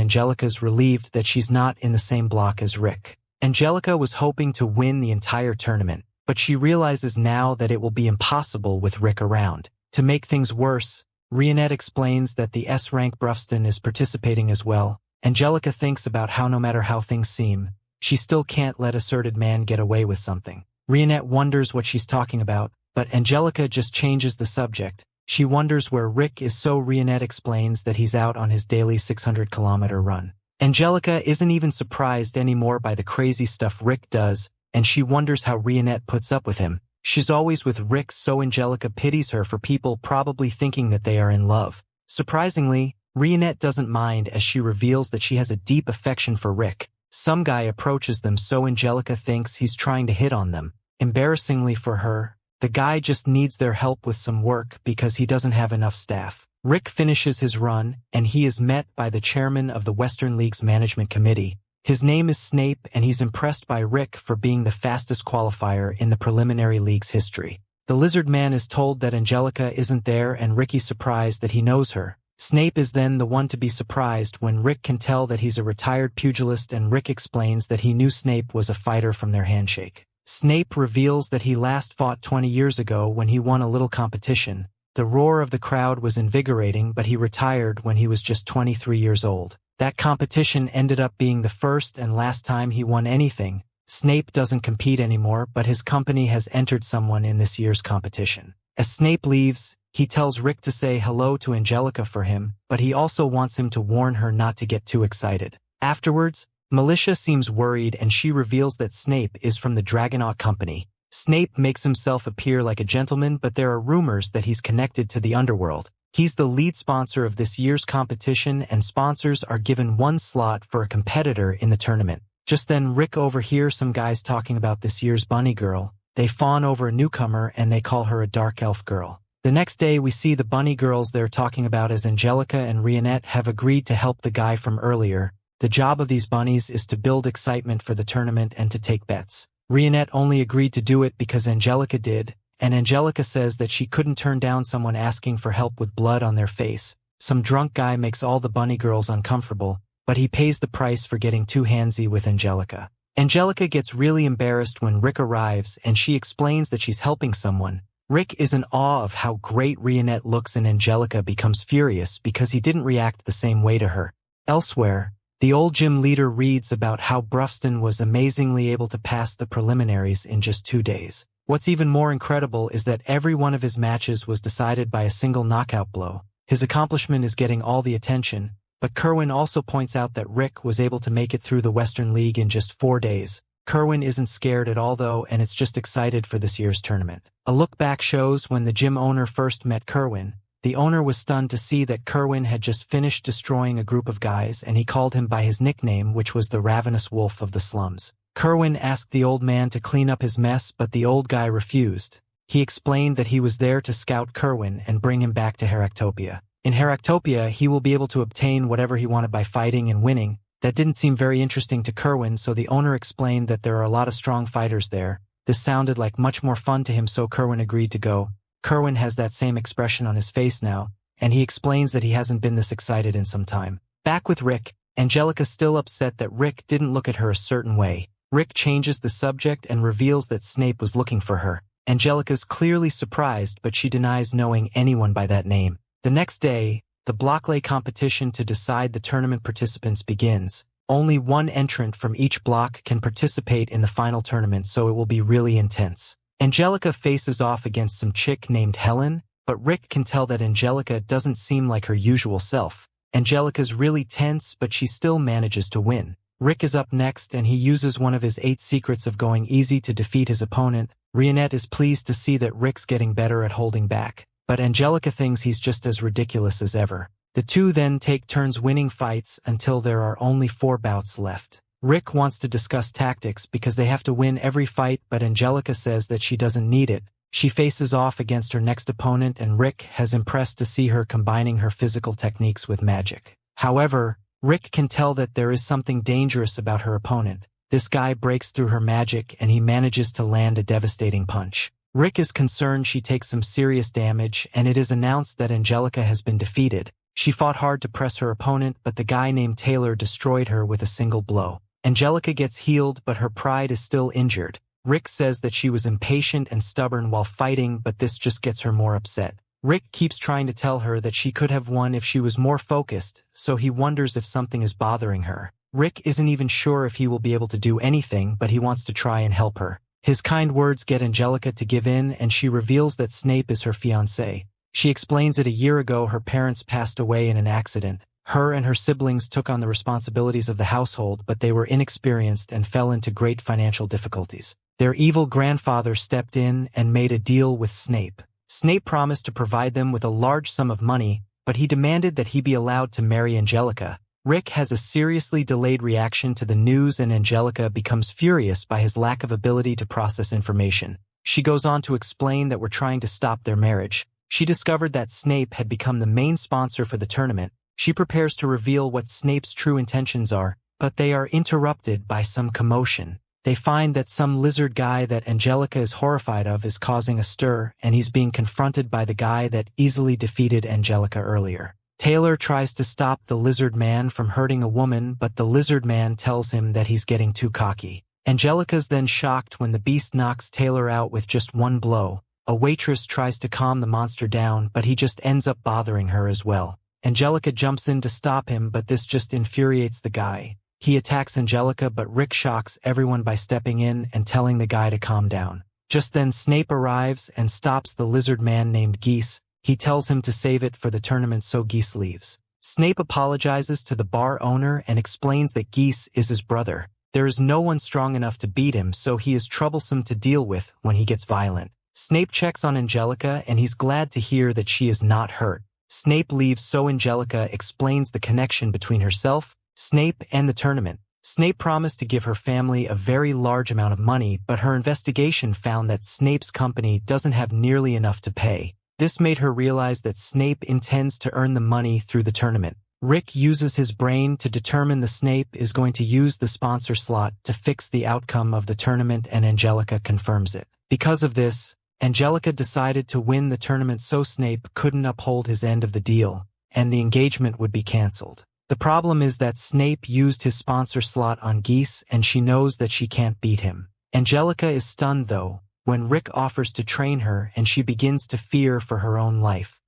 Angelica's relieved that she's not in the same block as Rick. Angelica was hoping to win the entire tournament, but she realizes now that it will be impossible with Rick around. To make things worse, Rionette explains that the S-rank Brufston is participating as well. Angelica thinks about how no matter how things seem, she still can't let asserted man get away with something. Rionette wonders what she's talking about, but Angelica just changes the subject. She wonders where Rick is, so Rionette explains that he's out on his daily 600-kilometer run. Angelica isn't even surprised anymore by the crazy stuff Rick does. and she wonders how Rionette puts up with him. She's always with Rick, so Angelica pities her for people probably thinking that they are in love. Surprisingly, Rionette doesn't mind as she reveals that she has a deep affection for Rick. Some guy approaches them, so Angelica thinks he's trying to hit on them. Embarrassingly for her, the guy just needs their help with some work because he doesn't have enough staff. Rick finishes his run, and he is met by the chairman of the Western League's management committee. His name is Snape, and he's impressed by Rick for being the fastest qualifier in the preliminary league's history. The lizard man is told that Angelica isn't there, and Ricky's surprised that he knows her. Snape is then the one to be surprised when Rick can tell that he's a retired pugilist, and Rick explains that he knew Snape was a fighter from their handshake. Snape reveals that he last fought 20 years ago when he won a little competition. The roar of the crowd was invigorating, but he retired when he was just 23 years old. That competition ended up being the first and last time he won anything. Snape doesn't compete anymore, but his company has entered someone in this year's competition. As Snape leaves, he tells Rick to say hello to Angelica for him, but he also wants him to warn her not to get too excited. Afterwards, Militia seems worried, and she reveals that Snape is from the Dragonaut Company. Snape makes himself appear like a gentleman, but there are rumors that he's connected to the underworld. He's the lead sponsor of this year's competition, and sponsors are given one slot for a competitor in the tournament. Just then, Rick overhears some guys talking about this year's bunny girl. They fawn over a newcomer, and they call her a dark elf girl. The next day, we see the bunny girls they're talking about as Angelica and Rionette have agreed to help the guy from earlier. The job of these bunnies is to build excitement for the tournament and to take bets. Rionette only agreed to do it because Angelica did, and Angelica says that she couldn't turn down someone asking for help with blood on their face. Some drunk guy makes all the bunny girls uncomfortable, but he pays the price for getting too handsy with Angelica. Angelica gets really embarrassed when Rick arrives, and she explains that she's helping someone. Rick is in awe of how great Rionette looks, and Angelica becomes furious because he didn't react the same way to her. Elsewhere, the old gym leader reads about how Brufston was amazingly able to pass the preliminaries in just 2 days. What's even more incredible is that every one of his matches was decided by a single knockout blow. His accomplishment is getting all the attention, but Kerwin also points out that Rick was able to make it through the Western League in just 4 days. Kerwin isn't scared at all though, and it's just excited for this year's tournament. A look back shows when the gym owner first met Kerwin. The owner was stunned to see that Kerwin had just finished destroying a group of guys, and he called him by his nickname, which was the Ravenous Wolf of the Slums. Kerwin asked the old man to clean up his mess, but the old guy refused. He explained that he was there to scout Kerwin and bring him back to Heractopia. In Heractopia, he will be able to obtain whatever he wanted by fighting and winning. That didn't seem very interesting to Kerwin, so the owner explained that there are a lot of strong fighters there. This sounded like much more fun to him, so Kerwin agreed to go. Kerwin has that same expression on his face now, and he explains that he hasn't been this excited in some time. Back with Rick, Angelica's still upset that Rick didn't look at her a certain way. Rick changes the subject and reveals that Snape was looking for her. Angelica's clearly surprised, but she denies knowing anyone by that name. The next day, the blocklay competition to decide the tournament participants begins. Only one entrant from each block can participate in the final tournament, so it will be really intense. Angelica faces off against some chick named Helen, but Rick can tell that Angelica doesn't seem like her usual self. Angelica's really tense, but she still manages to win. Rick is up next, and he uses one of his 8 secrets of going easy to defeat his opponent. Rionette is pleased to see that Rick's getting better at holding back, but Angelica thinks he's just as ridiculous as ever. The two then take turns winning fights until there are only 4 bouts left. Rick wants to discuss tactics because they have to win every fight, but Angelica says that she doesn't need it. She faces off against her next opponent, and Rick has impressed to see her combining her physical techniques with magic. However, Rick can tell that there is something dangerous about her opponent. This guy breaks through her magic, and he manages to land a devastating punch. Rick is concerned she takes some serious damage, and it is announced that Angelica has been defeated. She fought hard to press her opponent, but the guy named Taylor destroyed her with a single blow. Angelica gets healed, but her pride is still injured. Rick says that she was impatient and stubborn while fighting, but this just gets her more upset. Rick keeps trying to tell her that she could have won if she was more focused, so he wonders if something is bothering her. Rick isn't even sure if he will be able to do anything, but he wants to try and help her. His kind words get Angelica to give in, and she reveals that Snape is her fiancé. She explains that a year ago her parents passed away in an accident. Her and her siblings took on the responsibilities of the household, but they were inexperienced and fell into great financial difficulties. Their evil grandfather stepped in and made a deal with Snape. Snape promised to provide them with a large sum of money, but he demanded that he be allowed to marry Angelica. Rick has a seriously delayed reaction to the news, and Angelica becomes furious by his lack of ability to process information. She goes on to explain that we're trying to stop their marriage. She discovered that Snape had become the main sponsor for the tournament. She prepares to reveal what Snape's true intentions are, but they are interrupted by some commotion. They find that some lizard guy that Angelica is horrified of is causing a stir, and he's being confronted by the guy that easily defeated Angelica earlier. Taylor tries to stop the lizard man from hurting a woman, but the lizard man tells him that he's getting too cocky. Angelica's then shocked when the beast knocks Taylor out with just one blow. A waitress tries to calm the monster down, but he just ends up bothering her as well. Angelica jumps in to stop him, but this just infuriates the guy. He attacks Angelica, but Rick shocks everyone by stepping in and telling the guy to calm down. Just then Snape arrives and stops the lizard man named Geese. He tells him to save it for the tournament, so Geese leaves. Snape apologizes to the bar owner and explains that Geese is his brother. There is no one strong enough to beat him, so he is troublesome to deal with when he gets violent. Snape checks on Angelica, and he's glad to hear that she is not hurt. Snape leaves, so Angelica explains the connection between herself, Snape, and the tournament. Snape promised to give her family a very large amount of money, but her investigation found that Snape's company doesn't have nearly enough to pay. This made her realize that Snape intends to earn the money through the tournament. Rick uses his brain to determine that Snape is going to use the sponsor slot to fix the outcome of the tournament, and Angelica confirms it. Because of this, Angelica decided to win the tournament so Snape couldn't uphold his end of the deal, and the engagement would be cancelled. The problem is that Snape used his sponsor slot on Geese, and she knows that she can't beat him. Angelica is stunned, though, when Rick offers to train her, and she begins to fear for her own life.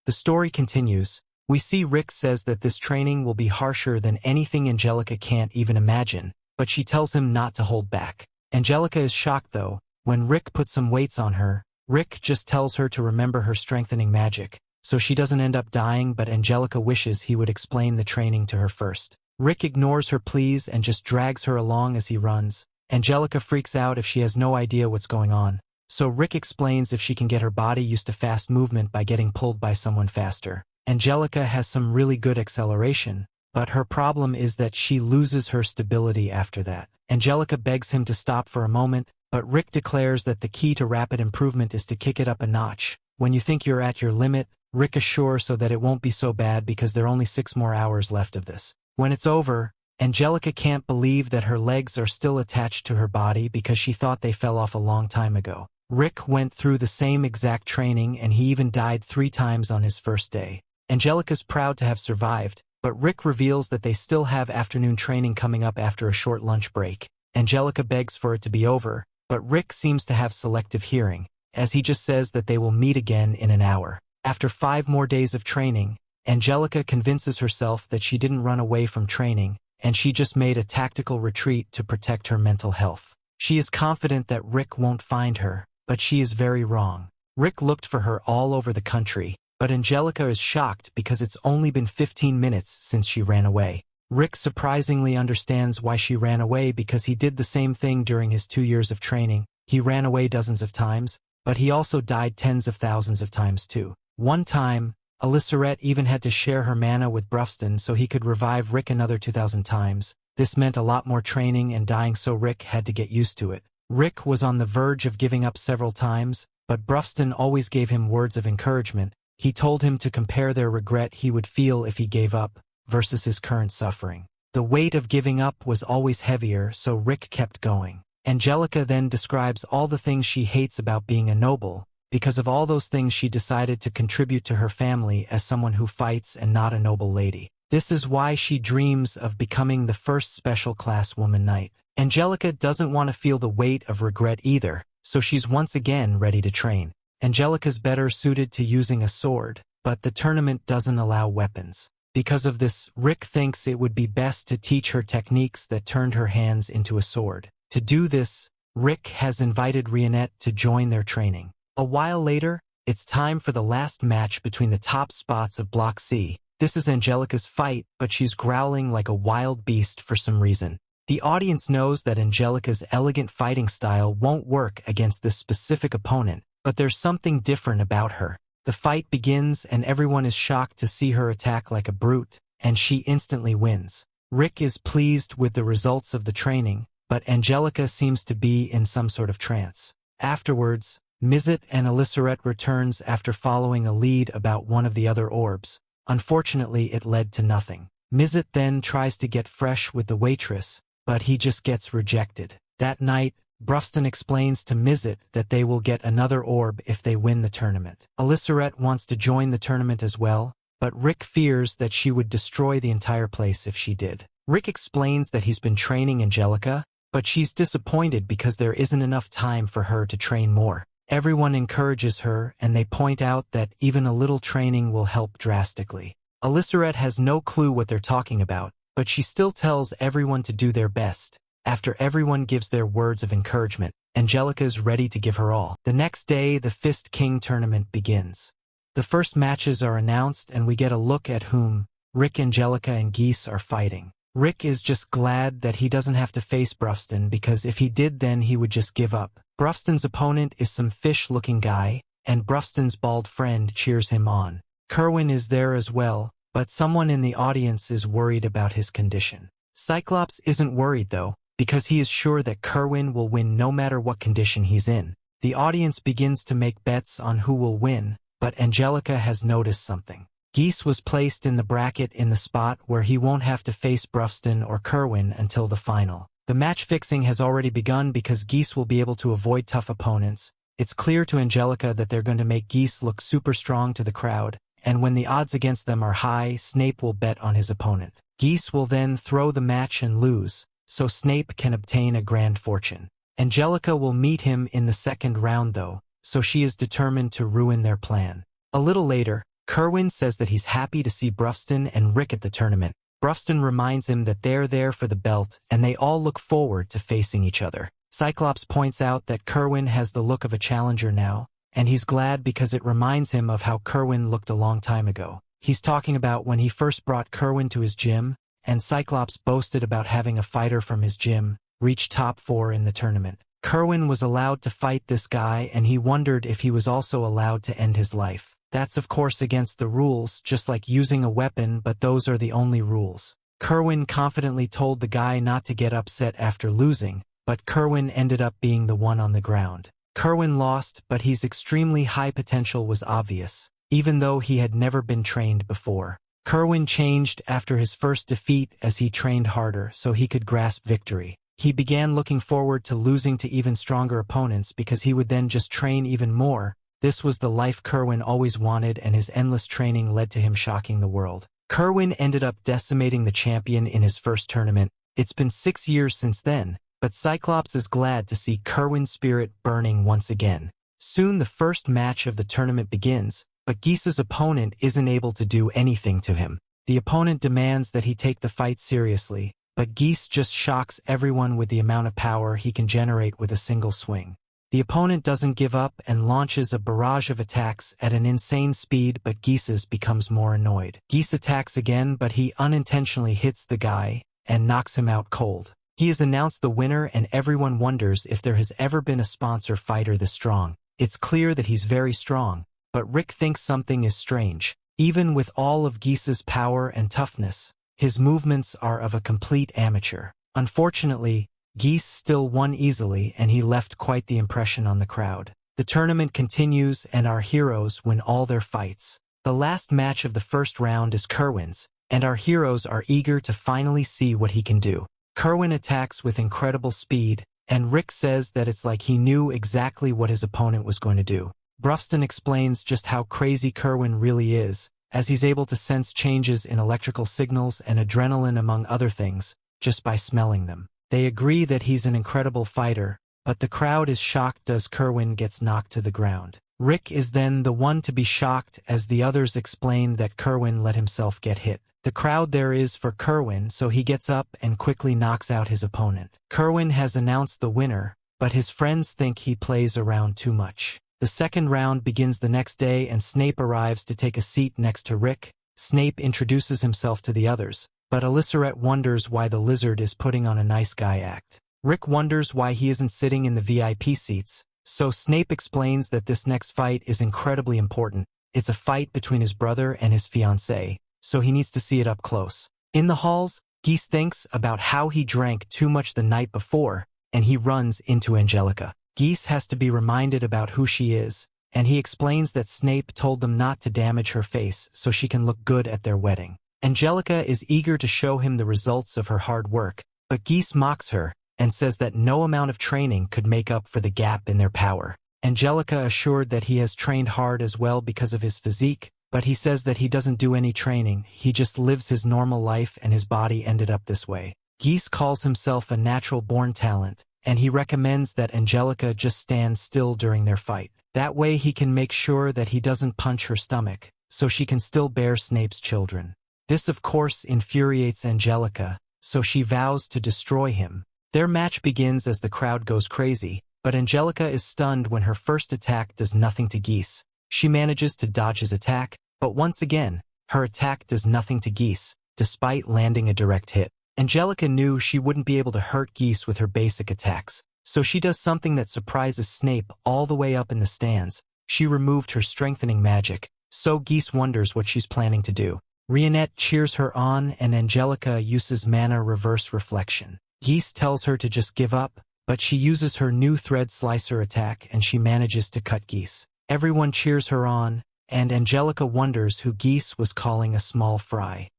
The story continues. We see Rick says that this training will be harsher than anything Angelica can't even imagine, but she tells him not to hold back. Angelica is shocked, though. When Rick puts some weights on her, Rick just tells her to remember her strengthening magic, so she doesn't end up dying, but Angelica wishes he would explain the training to her first. Rick ignores her pleas and just drags her along as he runs. Angelica freaks out if she has no idea what's going on, so Rick explains if she can get her body used to fast movement by getting pulled by someone faster. Angelica has some really good acceleration, but her problem is that she loses her stability after that. Angelica begs him to stop for a moment, but Rick declares that the key to rapid improvement is to kick it up a notch. When you think you're at your limit, Rick assures so that it won't be so bad because there are only 6 more hours left of this. When it's over, Angelica can't believe that her legs are still attached to her body because she thought they fell off a long time ago. Rick went through the same exact training, and he even died 3 times on his first day. Angelica's proud to have survived, but Rick reveals that they still have afternoon training coming up after a short lunch break. Angelica begs for it to be over, but Rick seems to have selective hearing, as he just says that they will meet again in an hour. After 5 more days of training, Angelica convinces herself that she didn't run away from training, and she just made a tactical retreat to protect her mental health. She is confident that Rick won't find her, but she is very wrong. Rick looked for her all over the country, but Angelica is shocked because it's only been 15 minutes since she ran away. Rick surprisingly understands why she ran away because he did the same thing during his 2 years of training. He ran away dozens of times, but he also died tens of thousands of times too. One time, Alysseret even had to share her mana with Brufston so he could revive Rick another 2,000 times. This meant a lot more training and dying, so Rick had to get used to it. Rick was on the verge of giving up several times, but Brufston always gave him words of encouragement. He told him to compare their regret he would feel if he gave up versus his current suffering. The weight of giving up was always heavier, so Rick kept going. Angelica then describes all the things she hates about being a noble. Because of all those things, she decided to contribute to her family as someone who fights and not a noble lady. This is why she dreams of becoming the first special class woman knight. Angelica doesn't want to feel the weight of regret either, so she's once again ready to train. Angelica's better suited to using a sword, but the tournament doesn't allow weapons. Because of this, Rick thinks it would be best to teach her techniques that turned her hands into a sword. To do this, Rick has invited Rionette to join their training. A while later, it's time for the last match between the top spots of Block C. This is Angelica's fight, but she's growling like a wild beast for some reason. The audience knows that Angelica's elegant fighting style won't work against this specific opponent, but there's something different about her. The fight begins and everyone is shocked to see her attack like a brute, and she instantly wins. Rick is pleased with the results of the training, but Angelica seems to be in some sort of trance. Afterwards, Mizet and Elissaret returns after following a lead about one of the other orbs. Unfortunately, it led to nothing. Mizet then tries to get fresh with the waitress, but he just gets rejected. That night, Brufston explains to Mizet that they will get another orb if they win the tournament. Elissaret wants to join the tournament as well, but Rick fears that she would destroy the entire place if she did. Rick explains that he's been training Angelica, but she's disappointed because there isn't enough time for her to train more. Everyone encourages her, and they point out that even a little training will help drastically. Elissaret has no clue what they're talking about, but she still tells everyone to do their best. After everyone gives their words of encouragement, Angelica is ready to give her all. The next day, the Fist King tournament begins. The first matches are announced, and we get a look at whom Rick, Angelica, and Geese are fighting. Rick is just glad that he doesn't have to face Brufston, because if he did, then he would just give up. Brufston's opponent is some fish-looking guy, and Brufston's bald friend cheers him on. Kerwin is there as well, but someone in the audience is worried about his condition. Cyclops isn't worried though, because he is sure that Kerwin will win no matter what condition he's in. The audience begins to make bets on who will win, but Angelica has noticed something. Geese was placed in the bracket in the spot where he won't have to face Brufston or Kerwin until the final. The match fixing has already begun because Geese will be able to avoid tough opponents. It's clear to Angelica that they're going to make Geese look super strong to the crowd, and when the odds against them are high, Snape will bet on his opponent. Geese will then throw the match and lose, so Snape can obtain a grand fortune. Angelica will meet him in the second round though, so she is determined to ruin their plan. A little later, Kerwin says that he's happy to see Brufston and Rick at the tournament. Brufston reminds him that they're there for the belt, and they all look forward to facing each other. Cyclops points out that Kerwin has the look of a challenger now, and he's glad because it reminds him of how Kerwin looked a long time ago. He's talking about when he first brought Kerwin to his gym, and Cyclops boasted about having a fighter from his gym reach top 4 in the tournament. Kerwin was allowed to fight this guy, and he wondered if he was also allowed to end his life. That's of course against the rules, just like using a weapon, but those are the only rules. Kerwin confidently told the guy not to get upset after losing, but Kerwin ended up being the one on the ground. Kerwin lost, but his extremely high potential was obvious, even though he had never been trained before. Kerwin changed after his first defeat as he trained harder so he could grasp victory. He began looking forward to losing to even stronger opponents because he would then just train even more. This was the life Kerwin always wanted, and his endless training led to him shocking the world. Kerwin ended up decimating the champion in his first tournament. It's been 6 years since then, but Cyclops is glad to see Kerwin's spirit burning once again. Soon the first match of the tournament begins, but Geese's opponent isn't able to do anything to him. The opponent demands that he take the fight seriously, but Geese just shocks everyone with the amount of power he can generate with a single swing. The opponent doesn't give up and launches a barrage of attacks at an insane speed, but Geese's becomes more annoyed. Geese attacks again, but he unintentionally hits the guy and knocks him out cold. He is announced the winner, and everyone wonders if there has ever been a sponsor fighter this strong. It's clear that he's very strong, but Rick thinks something is strange. Even with all of Geese's power and toughness, his movements are of a complete amateur. Unfortunately, Geese still won easily, and he left quite the impression on the crowd. The tournament continues, and our heroes win all their fights. The last match of the first round is Kerwin's, and our heroes are eager to finally see what he can do. Kerwin attacks with incredible speed, and Rick says that it's like he knew exactly what his opponent was going to do. Brufston explains just how crazy Kerwin really is, as he's able to sense changes in electrical signals and adrenaline among other things, just by smelling them. They agree that he's an incredible fighter, but the crowd is shocked as Kerwin gets knocked to the ground. Rick is then the one to be shocked as the others explain that Kerwin let himself get hit. The crowd there is for Kerwin, so he gets up and quickly knocks out his opponent. Kerwin has announced the winner, but his friends think he plays around too much. The second round begins the next day, and Snape arrives to take a seat next to Rick. Snape introduces himself to the others, but Alysseret wonders why the lizard is putting on a nice guy act. Rick wonders why he isn't sitting in the VIP seats, so Snape explains that this next fight is incredibly important. It's a fight between his brother and his fiancée, so he needs to see it up close. In the halls, Geese thinks about how he drank too much the night before, and he runs into Angelica. Geese has to be reminded about who she is, and he explains that Snape told them not to damage her face so she can look good at their wedding. Angelica is eager to show him the results of her hard work, but Geese mocks her and says that no amount of training could make up for the gap in their power. Angelica assured that he has trained hard as well because of his physique, but he says that he doesn't do any training, he just lives his normal life and his body ended up this way. Geese calls himself a natural-born talent, and he recommends that Angelica just stand still during their fight. That way he can make sure that he doesn't punch her stomach, so she can still bear Snape's children. This of course infuriates Angelica, so she vows to destroy him. Their match begins as the crowd goes crazy, but Angelica is stunned when her first attack does nothing to Geese. She manages to dodge his attack, but once again, her attack does nothing to Geese, despite landing a direct hit. Angelica knew she wouldn't be able to hurt Geese with her basic attacks, so she does something that surprises Snape all the way up in the stands. She removed her strengthening magic, so Geese wonders what she's planning to do. Rionette cheers her on and Angelica uses mana reverse reflection. Geese tells her to just give up, but she uses her new thread slicer attack and she manages to cut Geese. Everyone cheers her on, and Angelica wonders who Geese was calling a small fry.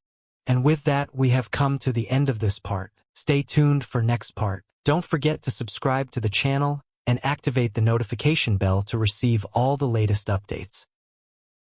And with that, we have come to the end of this part. Stay tuned for next part. Don't forget to subscribe to the channel and activate the notification bell to receive all the latest updates.